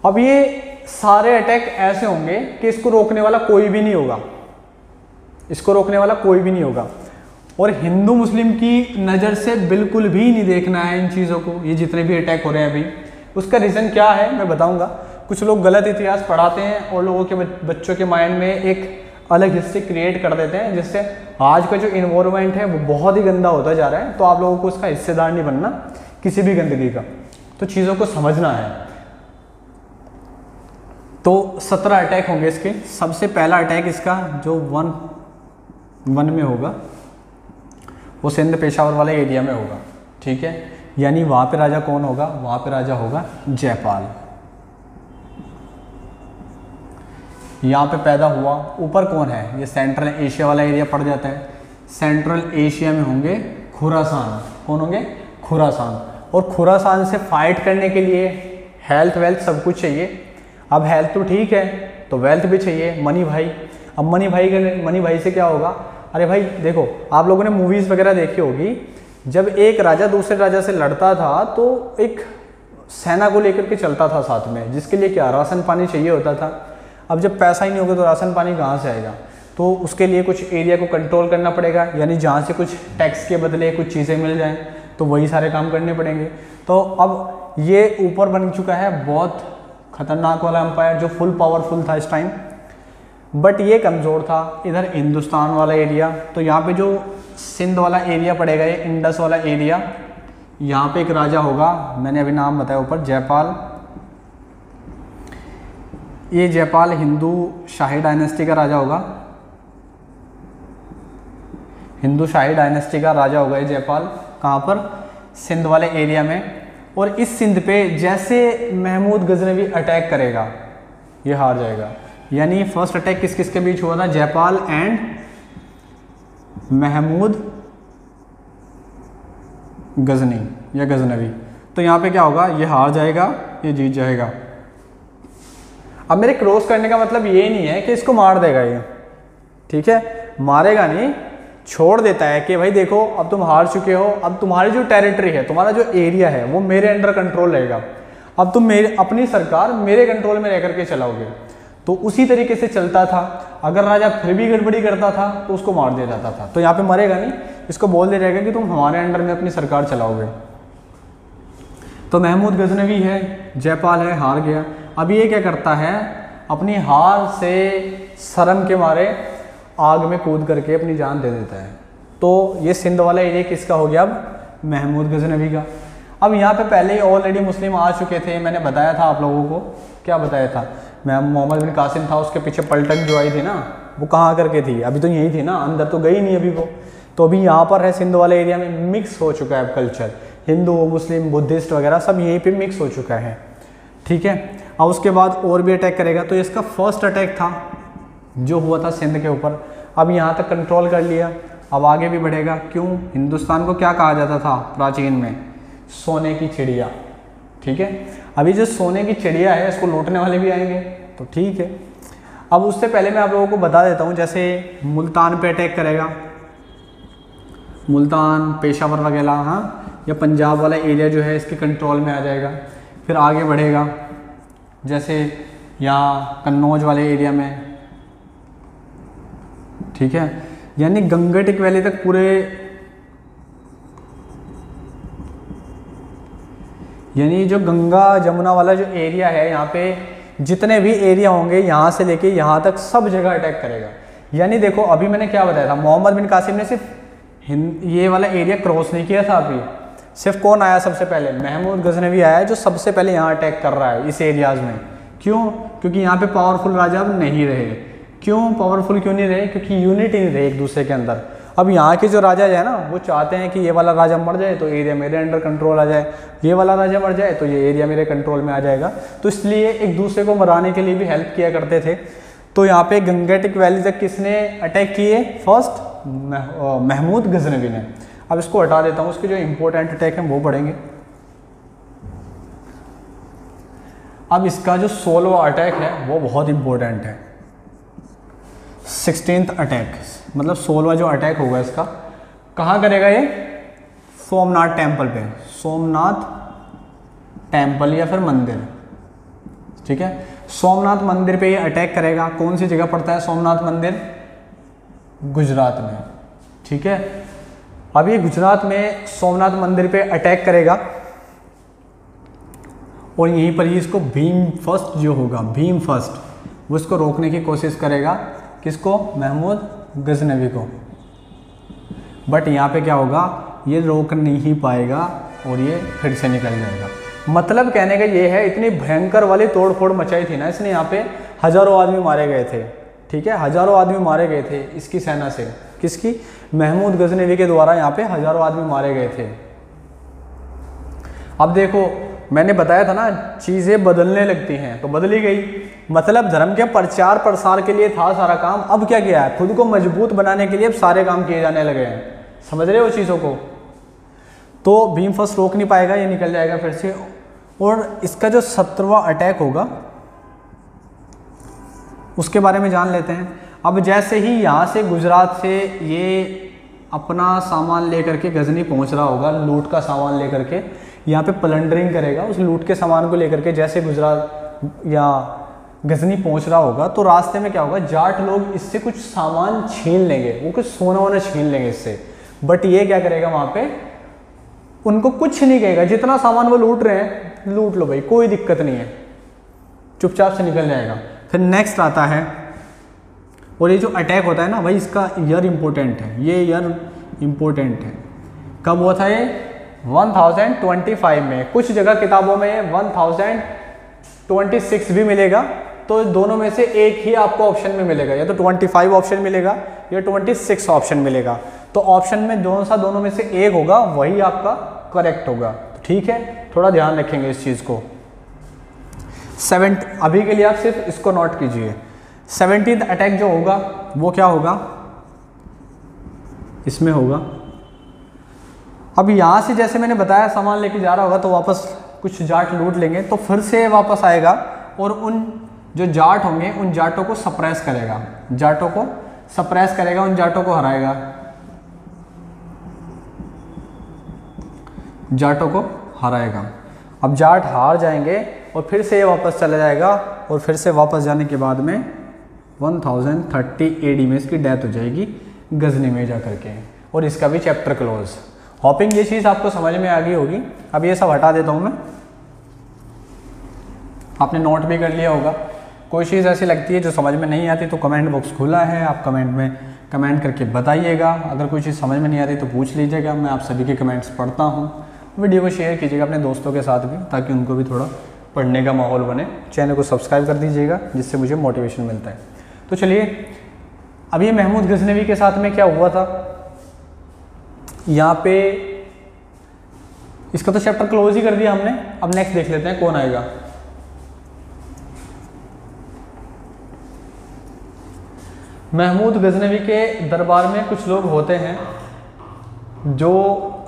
अब ये सारे अटैक ऐसे होंगे कि इसको रोकने वाला कोई भी नहीं होगा, इसको रोकने वाला कोई भी नहीं होगा। और हिंदू मुस्लिम की नज़र से बिल्कुल भी नहीं देखना है इन चीज़ों को, ये जितने भी अटैक हो रहे हैं अभी। उसका रीज़न क्या है मैं बताऊंगा। कुछ लोग गलत इतिहास पढ़ाते हैं और लोगों के बच्चों के माइंड में एक अलग हिस्ट्री क्रिएट कर देते हैं, जिससे आज का जो इन्वायरमेंट है वो बहुत ही गंदा होता जा रहा है। तो आप लोगों को उसका हिस्सेदार नहीं बनना किसी भी गंदगी का, तो चीज़ों को समझना है। तो 17 अटैक होंगे इसके। सबसे पहला अटैक इसका जो 1 में होगा वो सिंध पेशावर वाले एरिया में होगा, ठीक है। यानी वहाँ पे राजा कौन होगा, वहाँ पे राजा होगा जयपाल। यहाँ पे पैदा हुआ। ऊपर कौन है, ये सेंट्रल एशिया वाला एरिया पड़ जाता है। सेंट्रल एशिया में होंगे खुरासान। कौन होंगे, खुरासान। और खुरासान से फाइट करने के लिए हेल्थ वेल्थ सब कुछ चाहिए। अब हेल्थ तो ठीक है, तो वेल्थ भी चाहिए, मनी भाई। अब मनी भाई से क्या होगा, अरे भाई देखो, आप लोगों ने मूवीज़ वगैरह देखी होगी, जब एक राजा दूसरे राजा से लड़ता था तो एक सेना को लेकर के चलता था साथ में, जिसके लिए क्या, राशन पानी चाहिए होता था। अब जब पैसा ही नहीं होगा तो राशन पानी कहाँ से आएगा, तो उसके लिए कुछ एरिया को कंट्रोल करना पड़ेगा, यानी जहाँ से कुछ टैक्स के बदले कुछ चीज़ें मिल जाएं, तो वही सारे काम करने पड़ेंगे। तो अब ये ऊपर बन चुका है बहुत खतरनाक वाला एम्पायर, जो फुल पावरफुल था इस टाइम, बट ये कमज़ोर था। इधर हिंदुस्तान वाला एरिया, तो यहाँ पे जो सिंध वाला एरिया पड़ेगा, ये इंडस वाला एरिया, यहाँ पे एक राजा होगा, मैंने अभी नाम बताया ऊपर, जयपाल। ये जयपाल हिंदू शाही डायनेस्टी का राजा होगा, हिंदू शाही डायनेस्टी का राजा होगा ये जयपाल। कहाँ पर, सिंध वाले एरिया में। और इस सिंध पे जैसे महमूद गजनवी अटैक करेगा ये हार जाएगा। यानी फर्स्ट अटैक किस किस के बीच हुआ था, जयपाल एंड महमूद गजनी या गजनवी। तो यहाँ पे क्या होगा, ये हार जाएगा, ये जीत जाएगा। अब मेरे क्रॉस करने का मतलब ये नहीं है कि इसको मार देगा ये, ठीक है, मारेगा नहीं, छोड़ देता है कि भाई देखो अब तुम हार चुके हो, अब तुम्हारी जो टेरिटरी है, तुम्हारा जो एरिया है वो मेरे अंडर कंट्रोल रहेगा। अब तुम मेरे अपनी सरकार मेरे कंट्रोल में रह करके चलाओगे। तो उसी तरीके से चलता था। अगर राजा फिर भी गड़बड़ी करता था तो उसको मार दिया जाता था। तो यहाँ पे मरेगा नहीं, इसको बोल दिया जाएगा कि तुम हमारे अंडर में अपनी सरकार चलाओगे। तो महमूद गजनवी है, जयपाल है, हार गया। अब ये क्या करता है, अपनी हार से शर्म के मारे आग में कूद करके अपनी जान दे देता है। तो ये सिंध वाला एरिया किसका हो गया, अब महमूद गजनवी का। अब यहाँ पे पहले ही ऑलरेडी मुस्लिम आ चुके थे, मैंने बताया था आप लोगों को, क्या बताया था, मैं मोहम्मद बिन कासिम था, उसके पीछे पलटन जो आई थी ना, वो कहाँ करके थी, अभी तो यही थी ना, अंदर तो गई नहीं अभी वो। तो अभी यहाँ पर है सिंध वाले एरिया में मिक्स हो चुका है कल्चर, हिंदू मुस्लिम बुद्धिस्ट वगैरह सब यहीं पे मिक्स हो चुका है, ठीक है। अब उसके बाद और भी अटैक करेगा। तो इसका फर्स्ट अटैक था जो हुआ था सिंध के ऊपर। अब यहाँ तक कंट्रोल कर लिया, अब आगे भी बढ़ेगा। क्यों, हिंदुस्तान को क्या कहा जाता था प्राचीन में, सोने की चिड़िया, ठीक है। अभी जो सोने की चिड़िया है इसको लूटने वाले भी आएंगे, तो ठीक है। अब उससे पहले मैं आप लोगों को बता देता हूँ, जैसे मुल्तान पे अटैक करेगा, मुल्तान पेशावर वगैरह, हाँ, या पंजाब वाला एरिया जो है इसके कंट्रोल में आ जाएगा। फिर आगे बढ़ेगा, जैसे यहाँ कन्नौज वाले एरिया में, ठीक है, यानी गंगटिक वैली तक पूरे, यानी जो गंगा जमुना वाला जो एरिया है, यहाँ पे जितने भी एरिया होंगे यहाँ से लेके यहाँ तक सब जगह अटैक करेगा। यानी देखो अभी मैंने क्या बताया था, मोहम्मद बिन कासिम ने सिर्फ ये वाला एरिया क्रॉस नहीं किया था। अभी सिर्फ कौन आया सबसे पहले, महमूद गजनवी आया, जो सबसे पहले यहाँ अटैक कर रहा है इस एरियाज़ में। क्यों, क्योंकि यहाँ पे पावरफुल राजा अब नहीं रहे। क्यों पावरफुल क्यों नहीं रहे, क्योंकि यूनिटी नहीं रहे एक दूसरे के अंदर। अब यहाँ के जो राजा है ना, वो चाहते हैं कि ये वाला राजा मर जाए तो एरिया मेरे अंडर कंट्रोल आ जाए, ये वाला राजा मर जाए तो ये एरिया मेरे कंट्रोल में आ जाएगा। तो इसलिए एक दूसरे को मराने के लिए भी हेल्प किया करते थे। तो यहाँ पे गंगटिक वैली तक किसने अटैक किए, फर्स्ट महमूद गजनवी ने। अब इसको हटा देता हूँ, उसके जो इम्पोर्टेंट अटैक हैं वो पढ़ेंगे। अब इसका जो 16वां अटैक है वो बहुत इंपॉर्टेंट है। 16th अटैक, मतलब 16वां जो अटैक होगा इसका कहाँ करेगा, ये सोमनाथ टेम्पल पे, सोमनाथ टेम्पल या फिर मंदिर, ठीक है। सोमनाथ मंदिर पे ये अटैक करेगा। कौन सी जगह पड़ता है सोमनाथ मंदिर, गुजरात में, ठीक है। अब ये गुजरात में सोमनाथ मंदिर पे अटैक करेगा और यहीं पर ही इसको भीम फर्स्ट जो होगा, भीम फर्स्ट, वो इसको रोकने की कोशिश करेगा। किसको, महमूद गजनवी को। बट यहाँ पे क्या होगा, ये रोक नहीं पाएगा और ये फिर से निकल जाएगा। मतलब कहने का ये है, इतनी भयंकर वाली तोड़ फोड़ मचाई थी ना इसने, यहाँ पे हज़ारों आदमी मारे गए थे, ठीक है, हज़ारों आदमी मारे गए थे इसकी सेना से। किसकी, महमूद गजनवी के द्वारा यहाँ पे हज़ारों आदमी मारे गए थे। अब देखो मैंने बताया था ना, चीज़ें बदलने लगती हैं, तो बदली गई। मतलब धर्म के प्रचार प्रसार के लिए था सारा काम, अब क्या किया है, खुद को मजबूत बनाने के लिए अब सारे काम किए जाने लगे हैं। समझ रहे हो चीज़ों को। तो भीम फर्स्ट रोक नहीं पाएगा, ये निकल जाएगा फिर से। और इसका जो 17वां अटैक होगा उसके बारे में जान लेते हैं। अब जैसे ही यहाँ से गुजरात से ये अपना सामान लेकर के गजनी पहुँच रहा होगा, लूट का सामान लेकर के, यहाँ पे प्लंडरिंग करेगा, उस लूट के सामान को लेकर के जैसे गुजरात या गजनी पहुँच रहा होगा, तो रास्ते में क्या होगा, जाट लोग इससे कुछ सामान छीन लेंगे, वो कुछ सोना वोना छीन लेंगे इससे। बट ये क्या करेगा, वहाँ पे उनको कुछ नहीं कहेगा, जितना सामान वो लूट रहे हैं लूट लो भाई, कोई दिक्कत नहीं है, चुपचाप से निकल जाएगा। फिर नेक्स्ट आता है, और ये जो अटैक होता है ना भाई, इसका ईयर इम्पोर्टेंट है, ये ईयर इम्पोर्टेंट है। कब हुआ था ये, 1025 में। कुछ जगह किताबों में 1026 भी मिलेगा, तो दोनों में से एक ही आपको ऑप्शन में मिलेगा, या तो 25 ऑप्शन मिलेगा या 26 ऑप्शन मिलेगा। तो ऑप्शन में दोनों में से एक होगा, वही आपका करेक्ट होगा, ठीक है। थोड़ा ध्यान रखेंगे इस चीज़ को। 7 अभी के लिए आप सिर्फ इसको नोट कीजिए। 17th अटैक जो होगा वो क्या होगा, इसमें होगा। अब यहाँ से जैसे मैंने बताया सामान लेके जा रहा होगा, तो वापस कुछ जाट लूट लेंगे, तो फिर से वापस आएगा और उन जो जाट होंगे उन जाटों को सप्रेस करेगा, जाटों को सप्रेस करेगा, उन जाटों को हराएगा, जाटों को हराएगा। अब जाट हार जाएंगे और फिर से ये वापस चला जाएगा और फिर से वापस जाने के बाद में 1030 AD में इसकी डेथ हो जाएगी गजनी में जा करके, और इसका भी चैप्टर क्लोज। होपिंग ये चीज़ आपको समझ में आ गई होगी। अब ये सब हटा देता हूँ मैं, आपने नोट भी कर लिया होगा। कोई चीज़ ऐसी लगती है जो समझ में नहीं आती तो कमेंट बॉक्स खुला है, आप कमेंट में कमेंट करके बताइएगा। अगर कोई चीज़ समझ में नहीं आती तो पूछ लीजिएगा, मैं आप सभी के कमेंट्स पढ़ता हूँ। वीडियो को शेयर कीजिएगा अपने दोस्तों के साथ भी, ताकि उनको भी थोड़ा पढ़ने का माहौल बने। चैनल को सब्सक्राइब कर दीजिएगा, जिससे मुझे मोटिवेशन मिलता है। तो चलिए, अब ये महमूद गजनवी के साथ में क्या हुआ था, यहाँ पे इसका तो चैप्टर क्लोज ही कर दिया हमने। अब नेक्स्ट देख लेते हैं कौन आएगा। महमूद गजनवी के दरबार में कुछ लोग होते हैं जो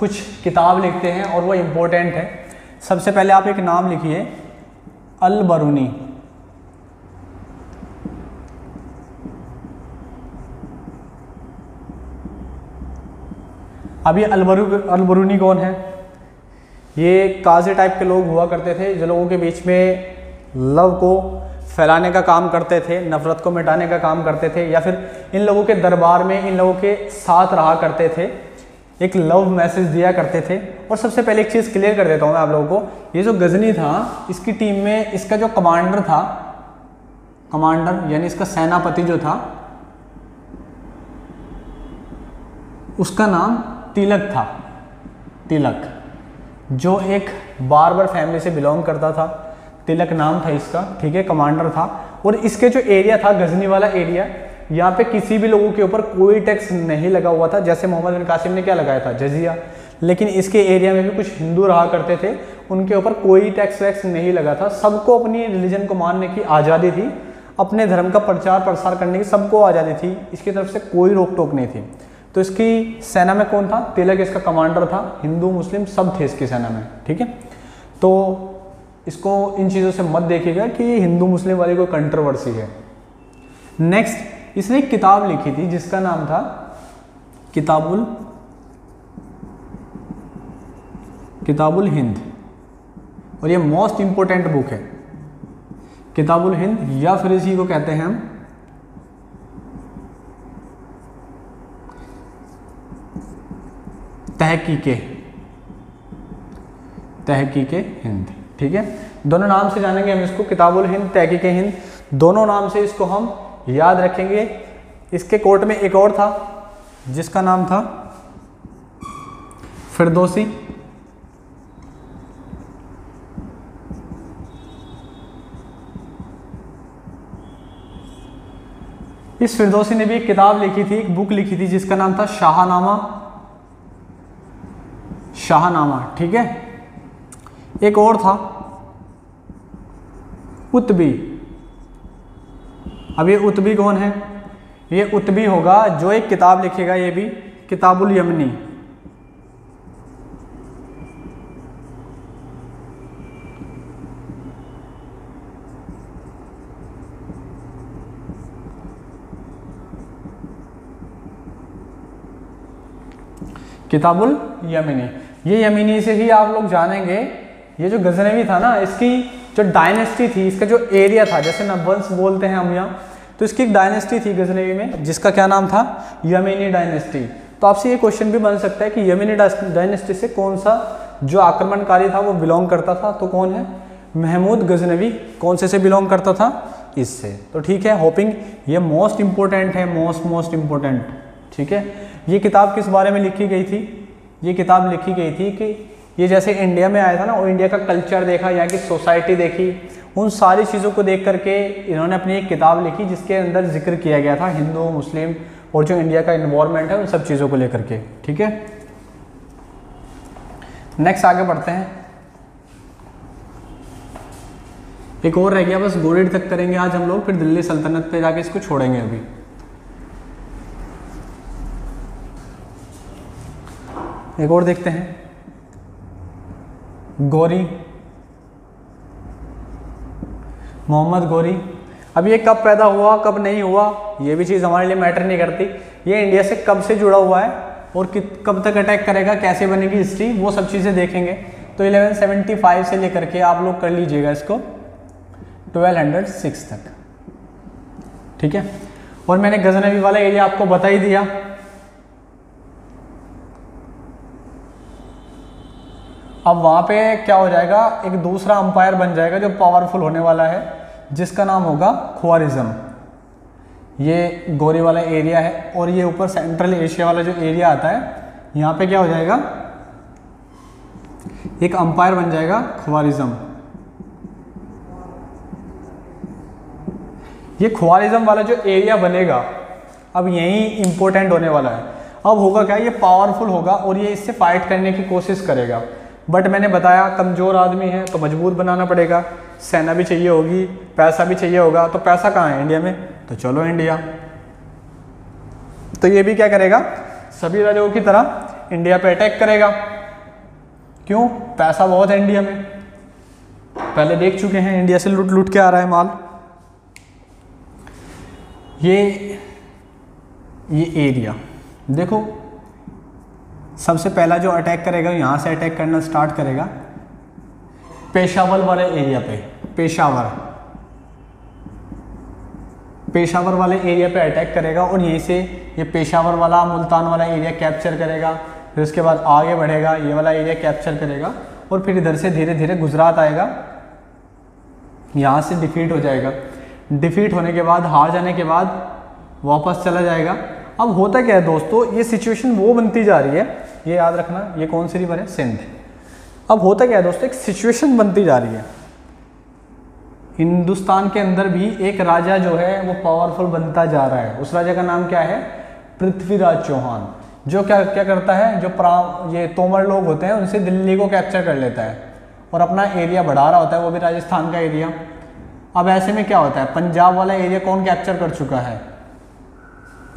कुछ किताब लिखते हैं और वो इम्पोर्टेंट है। सबसे पहले आप एक नाम लिखिए, अल बरूनी। अब ये अल बरूनी कौन है? ये काजी टाइप के लोग हुआ करते थे, जो लोगों के बीच में लव को फैलाने का काम करते थे, नफरत को मिटाने का काम करते थे, या फिर इन लोगों के दरबार में इन लोगों के साथ रहा करते थे, एक लव मैसेज दिया करते थे। और सबसे पहले एक चीज़ क्लियर कर देता हूँ मैं आप लोगों को, ये जो गजनी था, इसकी टीम में इसका जो कमांडर था, कमांडर यानी इसका सेनापति जो था, उसका नाम तिलक था। तिलक, जो एक बार्बर फैमिली से बिलोंग करता था, तिलक नाम था इसका, ठीक है, कमांडर था। और इसके जो एरिया था, गजनी वाला एरिया, यहाँ पे किसी भी लोगों के ऊपर कोई टैक्स नहीं लगा हुआ था। जैसे मोहम्मद बिन कासिम ने क्या लगाया था, जजिया, लेकिन इसके एरिया में भी कुछ हिंदू रहा करते थे, उनके ऊपर कोई टैक्स वैक्स नहीं लगा था। सबको अपनी रिलीजन को मानने की आज़ादी थी, अपने धर्म का प्रचार प्रसार करने की सबको आज़ादी थी, इसकी तरफ से कोई रोक टोक नहीं थी। तो इसकी सेना में कौन था? तिलक इसका कमांडर था। हिंदू मुस्लिम सब थे इसकी सेना में, ठीक है। तो इसको इन चीज़ों से मत देखिएगा कि ये हिंदू मुस्लिम वाली कोई कंट्रोवर्सी है। नेक्स्ट, इसने एक किताब लिखी थी जिसका नाम था किताबुल हिंद, और ये मोस्ट इंपोर्टेंट बुक है किताबुल हिंद, या फिर इसी को कहते हैं हम तहकीके हिंद, ठीक है। दोनों नाम से जानेंगे हम इसको, किताबुल हिंद, तहकीके हिंद, दोनों नाम से इसको हम याद रखेंगे। इसके कोर्ट में एक और था जिसका नाम था फिरदौसी। इस फिरदौसी ने भी एक किताब लिखी थी, एक बुक लिखी थी जिसका नाम था शाहनामा, ठीक है। एक और था उत्बी। अब ये उत्बी कौन है? ये उत्बी होगा जो एक किताब लिखेगा, ये भी किताबुल यमनी। किताबुल यमनी, ये यमनी से ही आप लोग जानेंगे। ये जो गजनवी था ना, इसकी जो डायनेस्टी थी, इसका जो एरिया था, जैसे ना वंश बोलते हैं हम यहाँ, तो इसकी एक डायनेस्टी थी गजनवी में जिसका क्या नाम था? यमनी डायनेस्टी। तो आपसे ये क्वेश्चन भी बन सकता है कि यमनी डायनेस्टी से कौन सा जो आक्रमणकारी था वो बिलोंग करता था? तो कौन है? महमूद गजनवी कौन से बिलोंग करता था? इससे। तो ठीक है, होपिंग ये मोस्ट इंपॉर्टेंट है, मोस्ट इंपॉर्टेंट, ठीक है। ये किताब किस बारे में लिखी गई थी? ये किताब लिखी गई थी कि ये जैसे इंडिया में आया था ना, और इंडिया का कल्चर देखा, यहाँ की सोसाइटी देखी, उन सारी चीज़ों को देख करके इन्होंने अपनी एक किताब लिखी जिसके अंदर जिक्र किया गया था हिंदू मुस्लिम और जो इंडिया का इन्वायरमेंट है उन सब चीज़ों को लेकर के, ठीक है। नेक्स्ट आगे बढ़ते हैं। एक और रह गया बस, गोरिड तक करेंगे आज हम लोग, फिर दिल्ली सल्तनत पे जाके इसको छोड़ेंगे। अभी एक और देखते हैं, गौरी, मोहम्मद गौरी। अब ये कब पैदा हुआ कब नहीं हुआ ये भी चीज़ हमारे लिए मैटर नहीं करती। ये इंडिया से कब से जुड़ा हुआ है और कब तक अटैक करेगा, कैसे बनेगी हिस्ट्री, वो सब चीज़ें देखेंगे। तो 1175 से लेकर के आप लोग कर लीजिएगा इसको 1206 तक, ठीक है। और मैंने गजनवी वाला एरिया आपको बता ही दिया। अब वहां पे क्या हो जाएगा, एक दूसरा अंपायर बन जाएगा जो पावरफुल होने वाला है, जिसका नाम होगा ख्वारिज़्म। ये गोरी वाला एरिया है और ये ऊपर सेंट्रल एशिया वाला जो एरिया आता है, यहाँ पे क्या हो जाएगा, एक अंपायर बन जाएगा ख्वारिज़्म। ये ख्वारिज़्म वाला जो एरिया बनेगा अब यही इंपॉर्टेंट होने वाला है। अब होगा क्या, ये पावरफुल होगा और ये इससे फाइट करने की कोशिश करेगा, बट मैंने बताया कमज़ोर आदमी है तो मजबूत बनाना पड़ेगा, सेना भी चाहिए होगी, पैसा भी चाहिए होगा। तो पैसा कहाँ है, इंडिया में, तो चलो इंडिया। तो ये भी क्या करेगा, सभी राजाओं की तरह इंडिया पे अटैक करेगा। क्यों, पैसा बहुत है इंडिया में, पहले देख चुके हैं, इंडिया से लूट लूट के आ रहा है माल। ये एरिया देखो, सबसे पहला जो अटैक करेगा यहाँ से अटैक करना स्टार्ट करेगा पेशावर वाले एरिया पे। पेशावर वाले एरिया पे अटैक करेगा और यहीं से ये पेशावर वाला मुल्तान वाला एरिया कैप्चर करेगा। फिर उसके बाद आगे बढ़ेगा, ये वाला एरिया कैप्चर करेगा और फिर इधर से धीरे धीरे गुजरात आएगा, यहाँ से डिफीट हो जाएगा। डिफीट होने के बाद, हार जाने के बाद वापस चला जाएगा। अब होता क्या है दोस्तों, ये सिचुएशन वो बनती जा रही है, ये याद रखना, ये कौन सी रिवर है, सिंध। अब होता क्या है दोस्तों, एक सिचुएशन बनती जा रही है, हिंदुस्तान के अंदर भी एक राजा जो है वो पावरफुल बनता जा रहा है। उस राजा का नाम क्या है, पृथ्वीराज चौहान, जो क्या करता है, जो ये तोमर लोग होते हैं उनसे दिल्ली को कैप्चर कर लेता है और अपना एरिया बढ़ा रहा होता है, वो भी राजस्थान का एरिया। अब ऐसे में क्या होता है, पंजाब वाला एरिया कौन कैप्चर कर चुका है,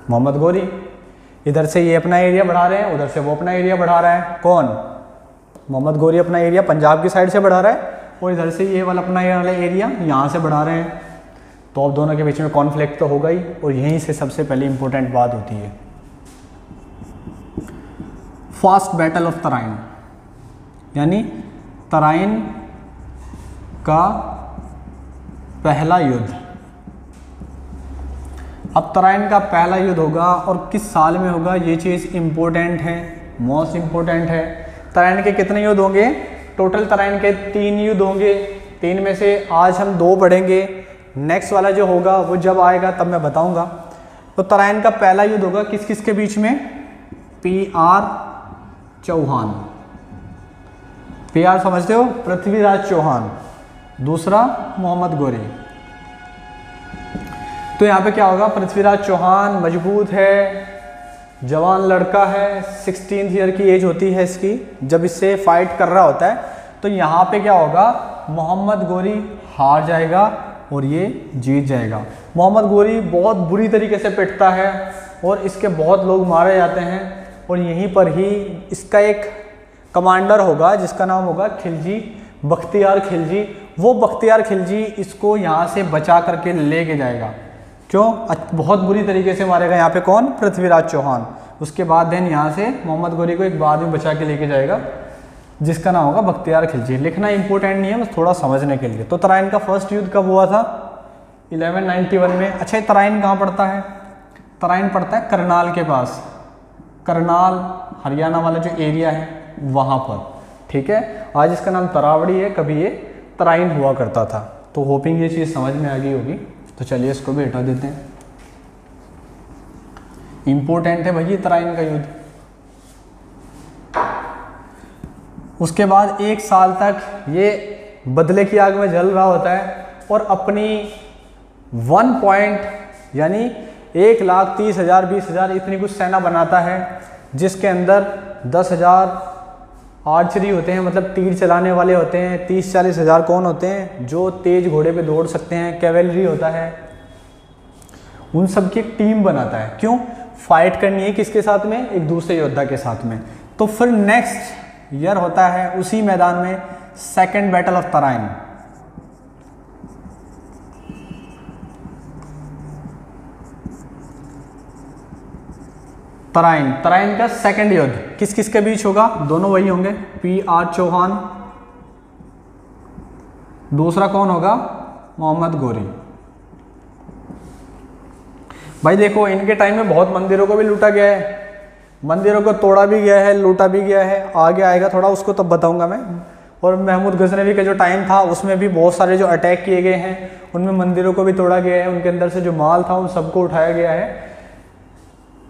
मोहम्मद गोरी। इधर से ये अपना एरिया बढ़ा रहे हैं, उधर से वो अपना एरिया बढ़ा रहा है, कौन, मोहम्मद गोरी अपना एरिया पंजाब की साइड से बढ़ा रहा है और इधर से ये वाला अपना एरिया यहाँ से बढ़ा रहे हैं। तो अब दोनों के बीच में कॉन्फ्लिक्ट तो होगा ही, और यहीं से सबसे पहले इंपॉर्टेंट बात होती है फर्स्ट बैटल ऑफ तराइन, यानी तराइन का पहला युद्ध। अब तराइन का पहला युद्ध होगा और किस साल में होगा, ये चीज़ इम्पोर्टेंट है, मोस्ट इम्पोर्टेंट है। तराइन के कितने युद्ध होंगे, टोटल तराइन के 3 युद्ध होंगे। 3 में से आज हम 2 पढ़ेंगे, नेक्स्ट वाला जो होगा वो जब आएगा तब मैं बताऊंगा। तो तराइन का पहला युद्ध होगा किस किस के बीच में, PR चौहान, PR समझते हो, पृथ्वीराज चौहान, दूसरा मोहम्मद गोरी। तो यहाँ पे क्या होगा, पृथ्वीराज चौहान मजबूत है, जवान लड़का है, 16th ईयर की एज होती है इसकी जब इससे फाइट कर रहा होता है। तो यहाँ पे क्या होगा, मोहम्मद गोरी हार जाएगा और ये जीत जाएगा। मोहम्मद गोरी बहुत बुरी तरीके से पिटता है और इसके बहुत लोग मारे जाते हैं और यहीं पर ही इसका एक कमांडर होगा जिसका नाम होगा खिलजी, बख्तियार खिलजी। वो बख्तियार खिलजी इसको यहाँ से बचा करके लेके जाएगा। क्यों, बहुत बुरी तरीके से मारेगा यहाँ पे कौन, पृथ्वीराज चौहान। उसके बाद देन यहाँ से मोहम्मद गोरी को एक बाद में बचा के लेके जाएगा जिसका नाम होगा बख्तियार खिलजी। लिखना इंपॉर्टेंट नहीं है, बस थोड़ा समझने के लिए। तो तराइन का फर्स्ट युद्ध कब हुआ था, 1191 में। अच्छा, तराइन कहाँ पड़ता है, तराइन पड़ता है करनाल के पास, करनाल हरियाणा वाला जो एरिया है वहाँ पर, ठीक है। आज इसका नाम तरावड़ी है, कभी ये तराइन हुआ करता था। तो होपिंग ये चीज़ समझ में आ गई होगी। तो चलिए इसको भी हटा देते हैं, इंपॉर्टेंट है भाई तराइन का युद्ध। उसके बाद 1 साल तक ये बदले की आग में जल रहा होता है और अपनी 1 पॉइंट यानी 1,30,000 20,000 इतनी कुछ सेना बनाता है, जिसके अंदर 10,000 आर्चरी होते हैं, मतलब तीर चलाने वाले होते हैं। 30-40 हज़ार कौन होते हैं, जो तेज घोड़े पे दौड़ सकते हैं। कैवेलरी होता है, उन सब की एक टीम बनाता है। क्यों, फाइट करनी है किसके साथ में, एक दूसरे योद्धा के साथ में। तो फिर नेक्स्ट ईयर होता है उसी मैदान में second battle of Tarain. Tarain का सेकंड युद्ध किस किस के बीच होगा, दोनों वही होंगे, PR चौहान दूसरा कौन होगा? मोहम्मद गोरी। भाई देखो इनके टाइम में बहुत मंदिरों को भी लूटा गया है, मंदिरों को तोड़ा भी गया है, लूटा भी गया है, आगे आएगा थोड़ा उसको तब बताऊंगा मैं। और महमूद गजनवी का जो टाइम था उसमें भी बहुत सारे जो अटैक किए गए हैं उनमें मंदिरों को भी तोड़ा गया है, उनके अंदर से जो माल था उन सबको उठाया गया है।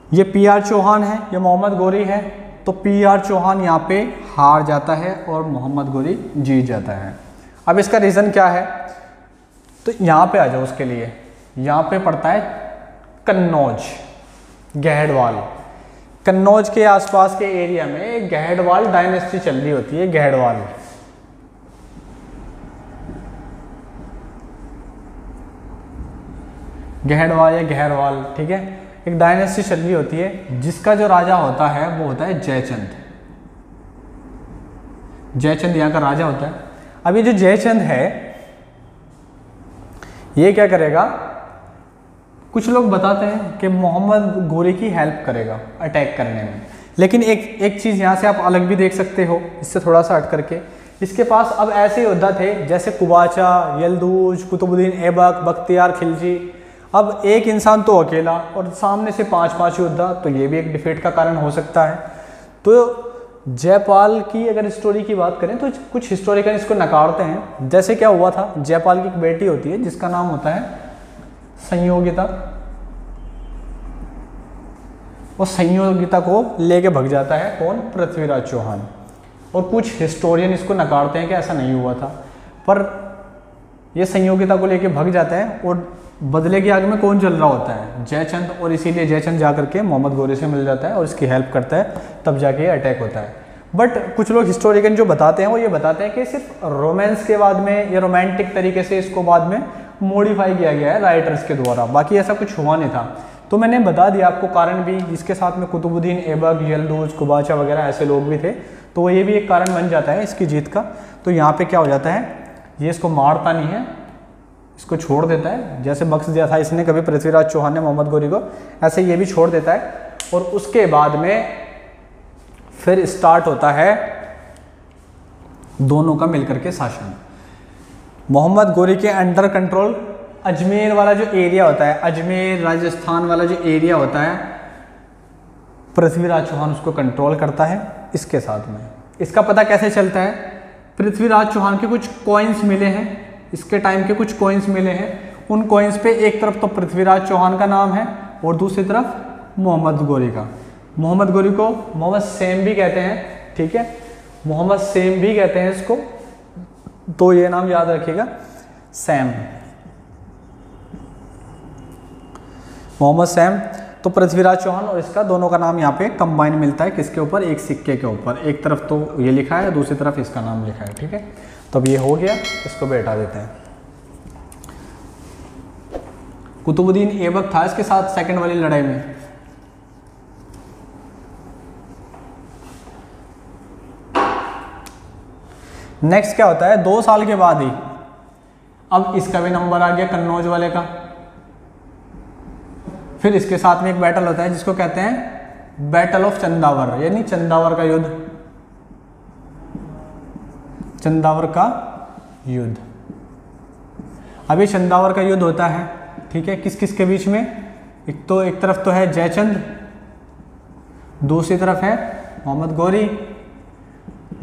ये पी.आर. चौहान है, ये मोहम्मद गोरी है, तो पी.आर. चौहान यहाँ पे हार जाता है और मोहम्मद गोरी जीत जाता है। अब इसका रीज़न क्या है? तो यहाँ पे आ जाओ, उसके लिए यहाँ पे पड़ता है कन्नौज, गहड़वाल। कन्नौज के आसपास के एरिया में गहड़वाल डायनेस्टी चल रही होती है, गहड़वाल। गहड़वाल या गहरवाल, ठीक है, एक डायनेस्टी चल रही होती है जिसका जो राजा होता है वो होता है जयचंद। जयचंद यहाँ का राजा होता है। अब ये जो जयचंद है ये क्या करेगा? कुछ लोग बताते हैं कि मोहम्मद गोरी की हेल्प करेगा अटैक करने में, लेकिन एक चीज़ यहाँ से आप अलग भी देख सकते हो, इससे थोड़ा सा हट करके। इसके पास अब ऐसे योद्धा थे जैसे कुबाचा, यल्दूज, कुतुबुद्दीन ऐबक, बख्तियार खिलजी। अब एक इंसान तो अकेला और सामने से 5-5 योद्धा, तो ये भी एक डिफीट का कारण हो सकता है। तो जयपाल की अगर स्टोरी की बात करें तो कुछ हिस्टोरिकल इसको नकारते हैं। जैसे क्या हुआ था, जयपाल की एक बेटी होती है जिसका नाम होता है संयोगिता, और संयोगिता को लेके भग जाता है कौन? पृथ्वीराज चौहान। और कुछ हिस्टोरियन इसको नकारते हैं कि ऐसा नहीं हुआ था, पर ये संयोगिता को लेके भग जाता है और बदले की आग में कौन जल रहा होता है? जयचंद। और इसीलिए जयचंद जा करके मोहम्मद गोरी से मिल जाता है और इसकी हेल्प करता है, तब जाके अटैक होता है। बट कुछ लोग हिस्टोरिकन जो बताते हैं वो ये बताते हैं कि सिर्फ रोमांस के बाद में या रोमांटिक तरीके से इसको बाद में मॉडिफाई किया गया है राइटर्स के द्वारा, बाकी ऐसा कुछ हुआ नहीं था। तो मैंने बता दिया आपको कारण भी, इसके साथ में कुतुबुद्दीन ऐबक, यल्दूज, कुबाचा वगैरह ऐसे लोग भी थे, तो ये भी एक कारण बन जाता है इसकी जीत का। तो यहाँ पे क्या हो जाता है, ये इसको मारता नहीं है, इसको छोड़ देता है। जैसे बख्श दिया था इसने कभी पृथ्वीराज चौहान ने मोहम्मद गोरी को, ऐसे ये भी छोड़ देता है। और उसके बाद में फिर स्टार्ट होता है दोनों का मिलकर के शासन। मोहम्मद गोरी के अंडर कंट्रोल अजमेर वाला जो एरिया होता है, अजमेर राजस्थान वाला जो एरिया होता है, पृथ्वीराज चौहान उसको कंट्रोल करता है। इसके साथ में इसका पता कैसे चलता है? पृथ्वीराज चौहान के कुछ कॉइन्स मिले हैं, इसके टाइम के कुछ कॉइन्स मिले हैं। उन कॉइन्स पे एक तरफ तो पृथ्वीराज चौहान का नाम है और दूसरी तरफ मोहम्मद गोरी का। मोहम्मद गोरी को मोहम्मद सेम भी कहते हैं, ठीक है, मोहम्मद सेम भी कहते हैं इसको, तो ये नाम याद रखिएगा, सैम, मोहम्मद सैम। तो पृथ्वीराज चौहान और इसका दोनों का नाम यहाँ पे कंबाइन मिलता है, किसके ऊपर? एक सिक्के के ऊपर। एक तरफ तो ये लिखा है, दूसरी तरफ इसका नाम लिखा है, ठीक है। तो अब ये हो गया, इसको भी हटा देते हैं। कुतुबुद्दीन ऐबक था इसके साथ सेकंड वाली लड़ाई में। नेक्स्ट क्या होता है, 2 साल के बाद ही अब इसका भी नंबर आ गया कन्नौज वाले का। फिर इसके साथ में एक बैटल होता है जिसको कहते हैं बैटल ऑफ चंदावर, यानी चंदावर का युद्ध, चंदावर का युद्ध। अभी चंदावर का युद्ध होता है, ठीक है, किस किस के बीच में? एक तरफ तो है जयचंद, दूसरी तरफ है मोहम्मद गोरी।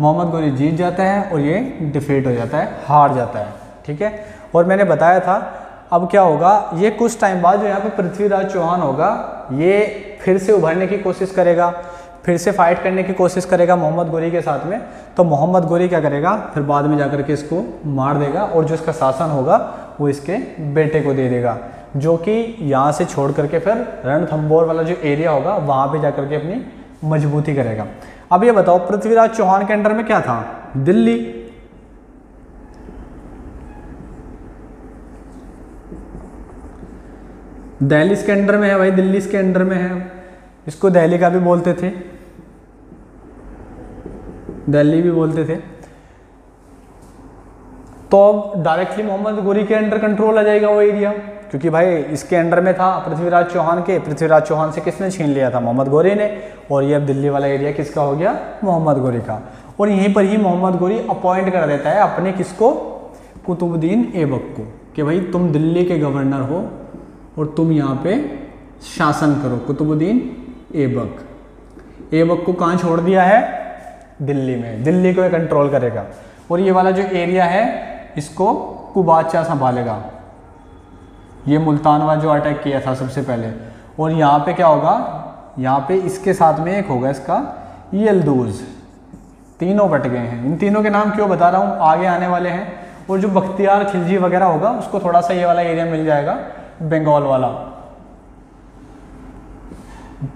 मोहम्मद गोरी जीत जाता है और ये डिफीट हो जाता है, हार जाता है, ठीक है। और मैंने बताया था अब क्या होगा, ये कुछ टाइम बाद जो यहाँ पे पृथ्वीराज चौहान होगा ये फिर से उभरने की कोशिश करेगा, फिर से फाइट करने की कोशिश करेगा मोहम्मद गोरी के साथ में। तो मोहम्मद गोरी क्या करेगा, फिर बाद में जाकर के इसको मार देगा और जो इसका शासन होगा वो इसके बेटे को दे देगा, जो कि यहाँ से छोड़ करके फिर रणथंबोर वाला जो एरिया होगा वहाँ पे जाकर के अपनी मजबूती करेगा। अब ये बताओ पृथ्वीराज चौहान के अंडर में क्या था? दिल्ली। दिल्ली इसके अंडर में है भाई, दिल्ली इसके अंडर में है, इसको दिल्ली का भी बोलते थे, दिल्ली भी बोलते थे। तो अब डायरेक्टली मोहम्मद गोरी के अंडर कंट्रोल आ जाएगा वो एरिया, क्योंकि भाई इसके अंडर में था पृथ्वीराज चौहान के। पृथ्वीराज चौहान से किसने छीन लिया था? मोहम्मद गोरी ने। और ये अब दिल्ली वाला एरिया किसका हो गया? मोहम्मद गोरी का। और यहीं पर ही मोहम्मद गोरी अपॉइंट कर देता है अपने किसको? कुतुबुद्दीन ऐबक को कि भाई तुम दिल्ली के गवर्नर हो और तुम यहाँ पे शासन करो। कुतुबुद्दीन ऐबक, ऐबक को कहाँ छोड़ दिया है? दिल्ली में, दिल्ली को ये कंट्रोल करेगा। और ये वाला जो एरिया है इसको कुबाचा संभालेगा। ये मुल्तान जो अटैक किया था सबसे पहले। और यहाँ पे क्या होगा? यहाँ पे इसके साथ में एक होगा इसका यल्दूज। तीनों बट गए हैं। इन तीनों के नाम क्यों बता रहा हूँ, आगे आने वाले हैं। और जो बख्तियार खिलजी वगैरह होगा उसको थोड़ा सा ये वाला एरिया मिल जाएगा, बंगाल वाला।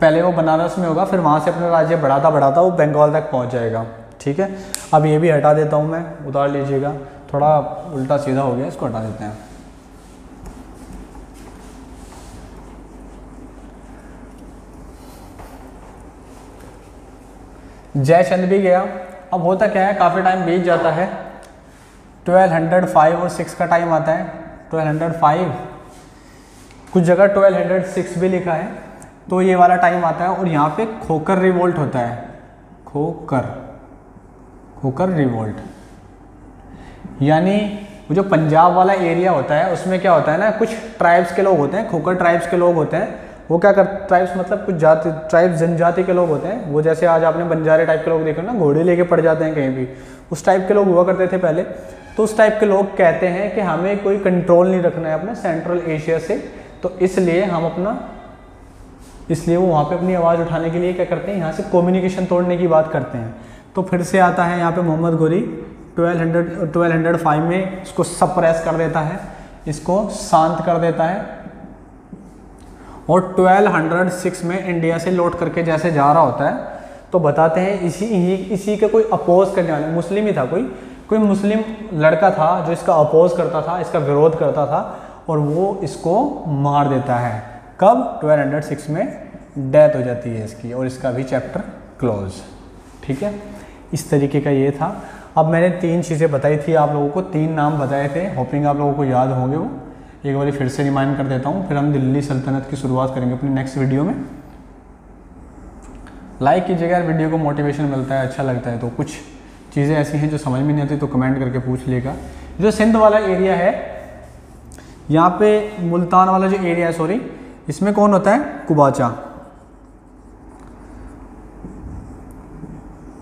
पहले वो बनारस में होगा, फिर वहाँ से अपना राज्य बढ़ाता वो बंगाल तक पहुँच जाएगा। ठीक है, अब ये भी हटा देता हूँ मैं, उतार लीजिएगा। थोड़ा उल्टा सीधा हो गया, इसको हटा देते हैं। जयचंद भी गया। अब होता क्या है, काफ़ी टाइम बीत जाता है। 1205 और 6 का टाइम आता है। 1205, कुछ जगह 1206 भी लिखा है। तो ये वाला टाइम आता है और यहाँ पे खोकर रिवोल्ट होता है। खोकर रिवोल्ट, यानी वो जो पंजाब वाला एरिया होता है उसमें क्या होता है ना, कुछ ट्राइब्स के लोग होते हैं, खोकर ट्राइब्स के लोग होते हैं। वो क्या कर, ट्राइब्स मतलब कुछ जाति, ट्राइब्स जनजाति के लोग होते हैं। वो जैसे आज आपने बंजारे टाइप के लोग देखे ना, घोड़े लेके पड़ जाते हैं कहीं भी, उस टाइप के लोग हुआ करते थे पहले। तो उस टाइप के लोग कहते हैं कि हमें कोई कंट्रोल नहीं रखना है अपने सेंट्रल एशिया से, तो इसलिए हम अपना, इसलिए वो वहाँ पे अपनी आवाज़ उठाने के लिए क्या करते हैं, यहाँ से कम्युनिकेशन तोड़ने की बात करते हैं। तो फिर से आता है यहाँ पे मोहम्मद घोरी 1205 में इसको सप्रेस कर देता है, इसको शांत कर देता है। और 1206 में इंडिया से लौट करके जैसे जा रहा होता है तो बताते हैं इसी का कोई अपोज करने वाला, मुस्लिम ही था, कोई मुस्लिम लड़का था जो इसका अपोज करता था, इसका विरोध करता था, और वो इसको मार देता है। कब? 1206 में डेथ हो जाती है इसकी, और इसका भी चैप्टर क्लोज। ठीक है, इस तरीके का ये था। अब मैंने 3 चीज़ें बताई थी आप लोगों को, 3 नाम बताए थे, होपिंग आप लोगों को याद होंगे। वो एक बार फिर से रिमाइंड कर देता हूँ, फिर हम दिल्ली सल्तनत की शुरुआत करेंगे अपनी नेक्स्ट वीडियो में। लाइक कीजिएगा यार, वीडियो को मोटिवेशन मिलता है, अच्छा लगता है। तो कुछ चीज़ें ऐसी हैं जो समझ में नहीं आती तो कमेंट करके पूछ लिएगा। जो सिंध वाला एरिया है, यहाँ पे मुल्तान वाला जो एरिया है, सॉरी, इसमें कौन होता है? कुबाचा।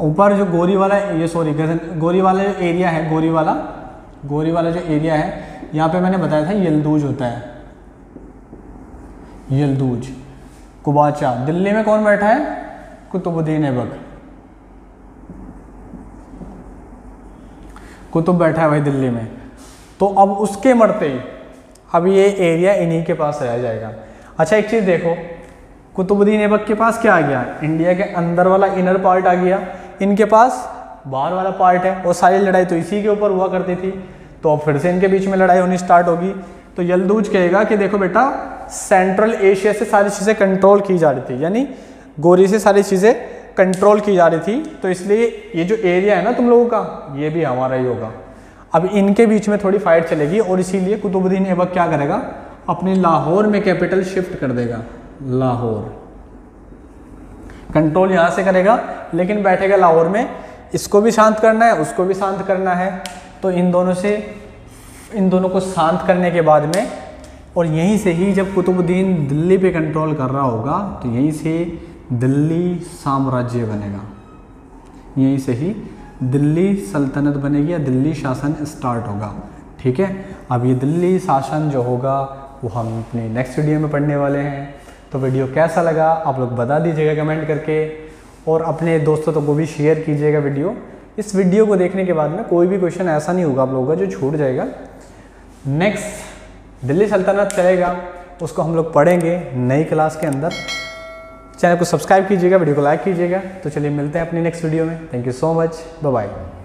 ऊपर जो गोरी वाला, ये सॉरी गोरी वाला जो एरिया है, गोरी वाला जो एरिया है, यहाँ पे मैंने बताया था यल्दूज होता है, यल्दूज। कुबाचा, दिल्ली में कौन बैठा है? कुतुबुद्दीन ऐबक। कुतुब बैठा है भाई दिल्ली में। तो अब उसके मरते ही अब ये एरिया इन्हीं के पास रह जाएगा। अच्छा एक चीज़ देखो, कुतुबुद्दीन ऐबक के पास क्या आ गया? इंडिया के अंदर वाला इनर पार्ट आ गया, इनके पास बाहर वाला पार्ट है। और सारी लड़ाई तो इसी के ऊपर हुआ करती थी, तो अब फिर से इनके बीच में लड़ाई होनी स्टार्ट होगी। तो यल्दूज कहेगा कि देखो बेटा, सेंट्रल एशिया से सारी चीज़ें कंट्रोल की जा रही थी, यानी गोरी से सारी चीज़ें कंट्रोल की जा रही थी, तो इसलिए ये जो एरिया है ना तुम लोगों का, ये भी हमारा ही होगा। अब इनके बीच में थोड़ी फाइट चलेगी, और इसीलिए कुतुबुद्दीन ऐबक क्या करेगा? अपनी लाहौर में कैपिटल शिफ्ट कर देगा। लाहौर, कंट्रोल यहाँ से करेगा, लेकिन बैठेगा लाहौर में। इसको भी शांत करना है, उसको भी शांत करना है। तो इन दोनों को शांत करने के बाद में, और यहीं से ही जब कुतुबुद्दीन दिल्ली पे कंट्रोल कर रहा होगा, तो यहीं से दिल्ली साम्राज्य बनेगा, यहीं से ही दिल्ली सल्तनत बनेगी या दिल्ली शासन स्टार्ट होगा। ठीक है, अब ये दिल्ली शासन जो होगा वो हम अपनी नेक्स्ट वीडियो में पढ़ने वाले हैं। तो वीडियो कैसा लगा आप लोग बता दीजिएगा कमेंट करके, और अपने दोस्तों को भी शेयर कीजिएगा वीडियो। इस वीडियो को देखने के बाद में कोई भी क्वेश्चन ऐसा नहीं होगा आप लोगों का जो छूट जाएगा। नेक्स्ट दिल्ली सल्तनत चलेगा, उसको हम लोग पढ़ेंगे नई क्लास के अंदर। चैनल को सब्सक्राइब कीजिएगा, वीडियो को लाइक कीजिएगा। तो चलिए मिलते हैं अपनी नेक्स्ट वीडियो में। Thank you so much, bye bye.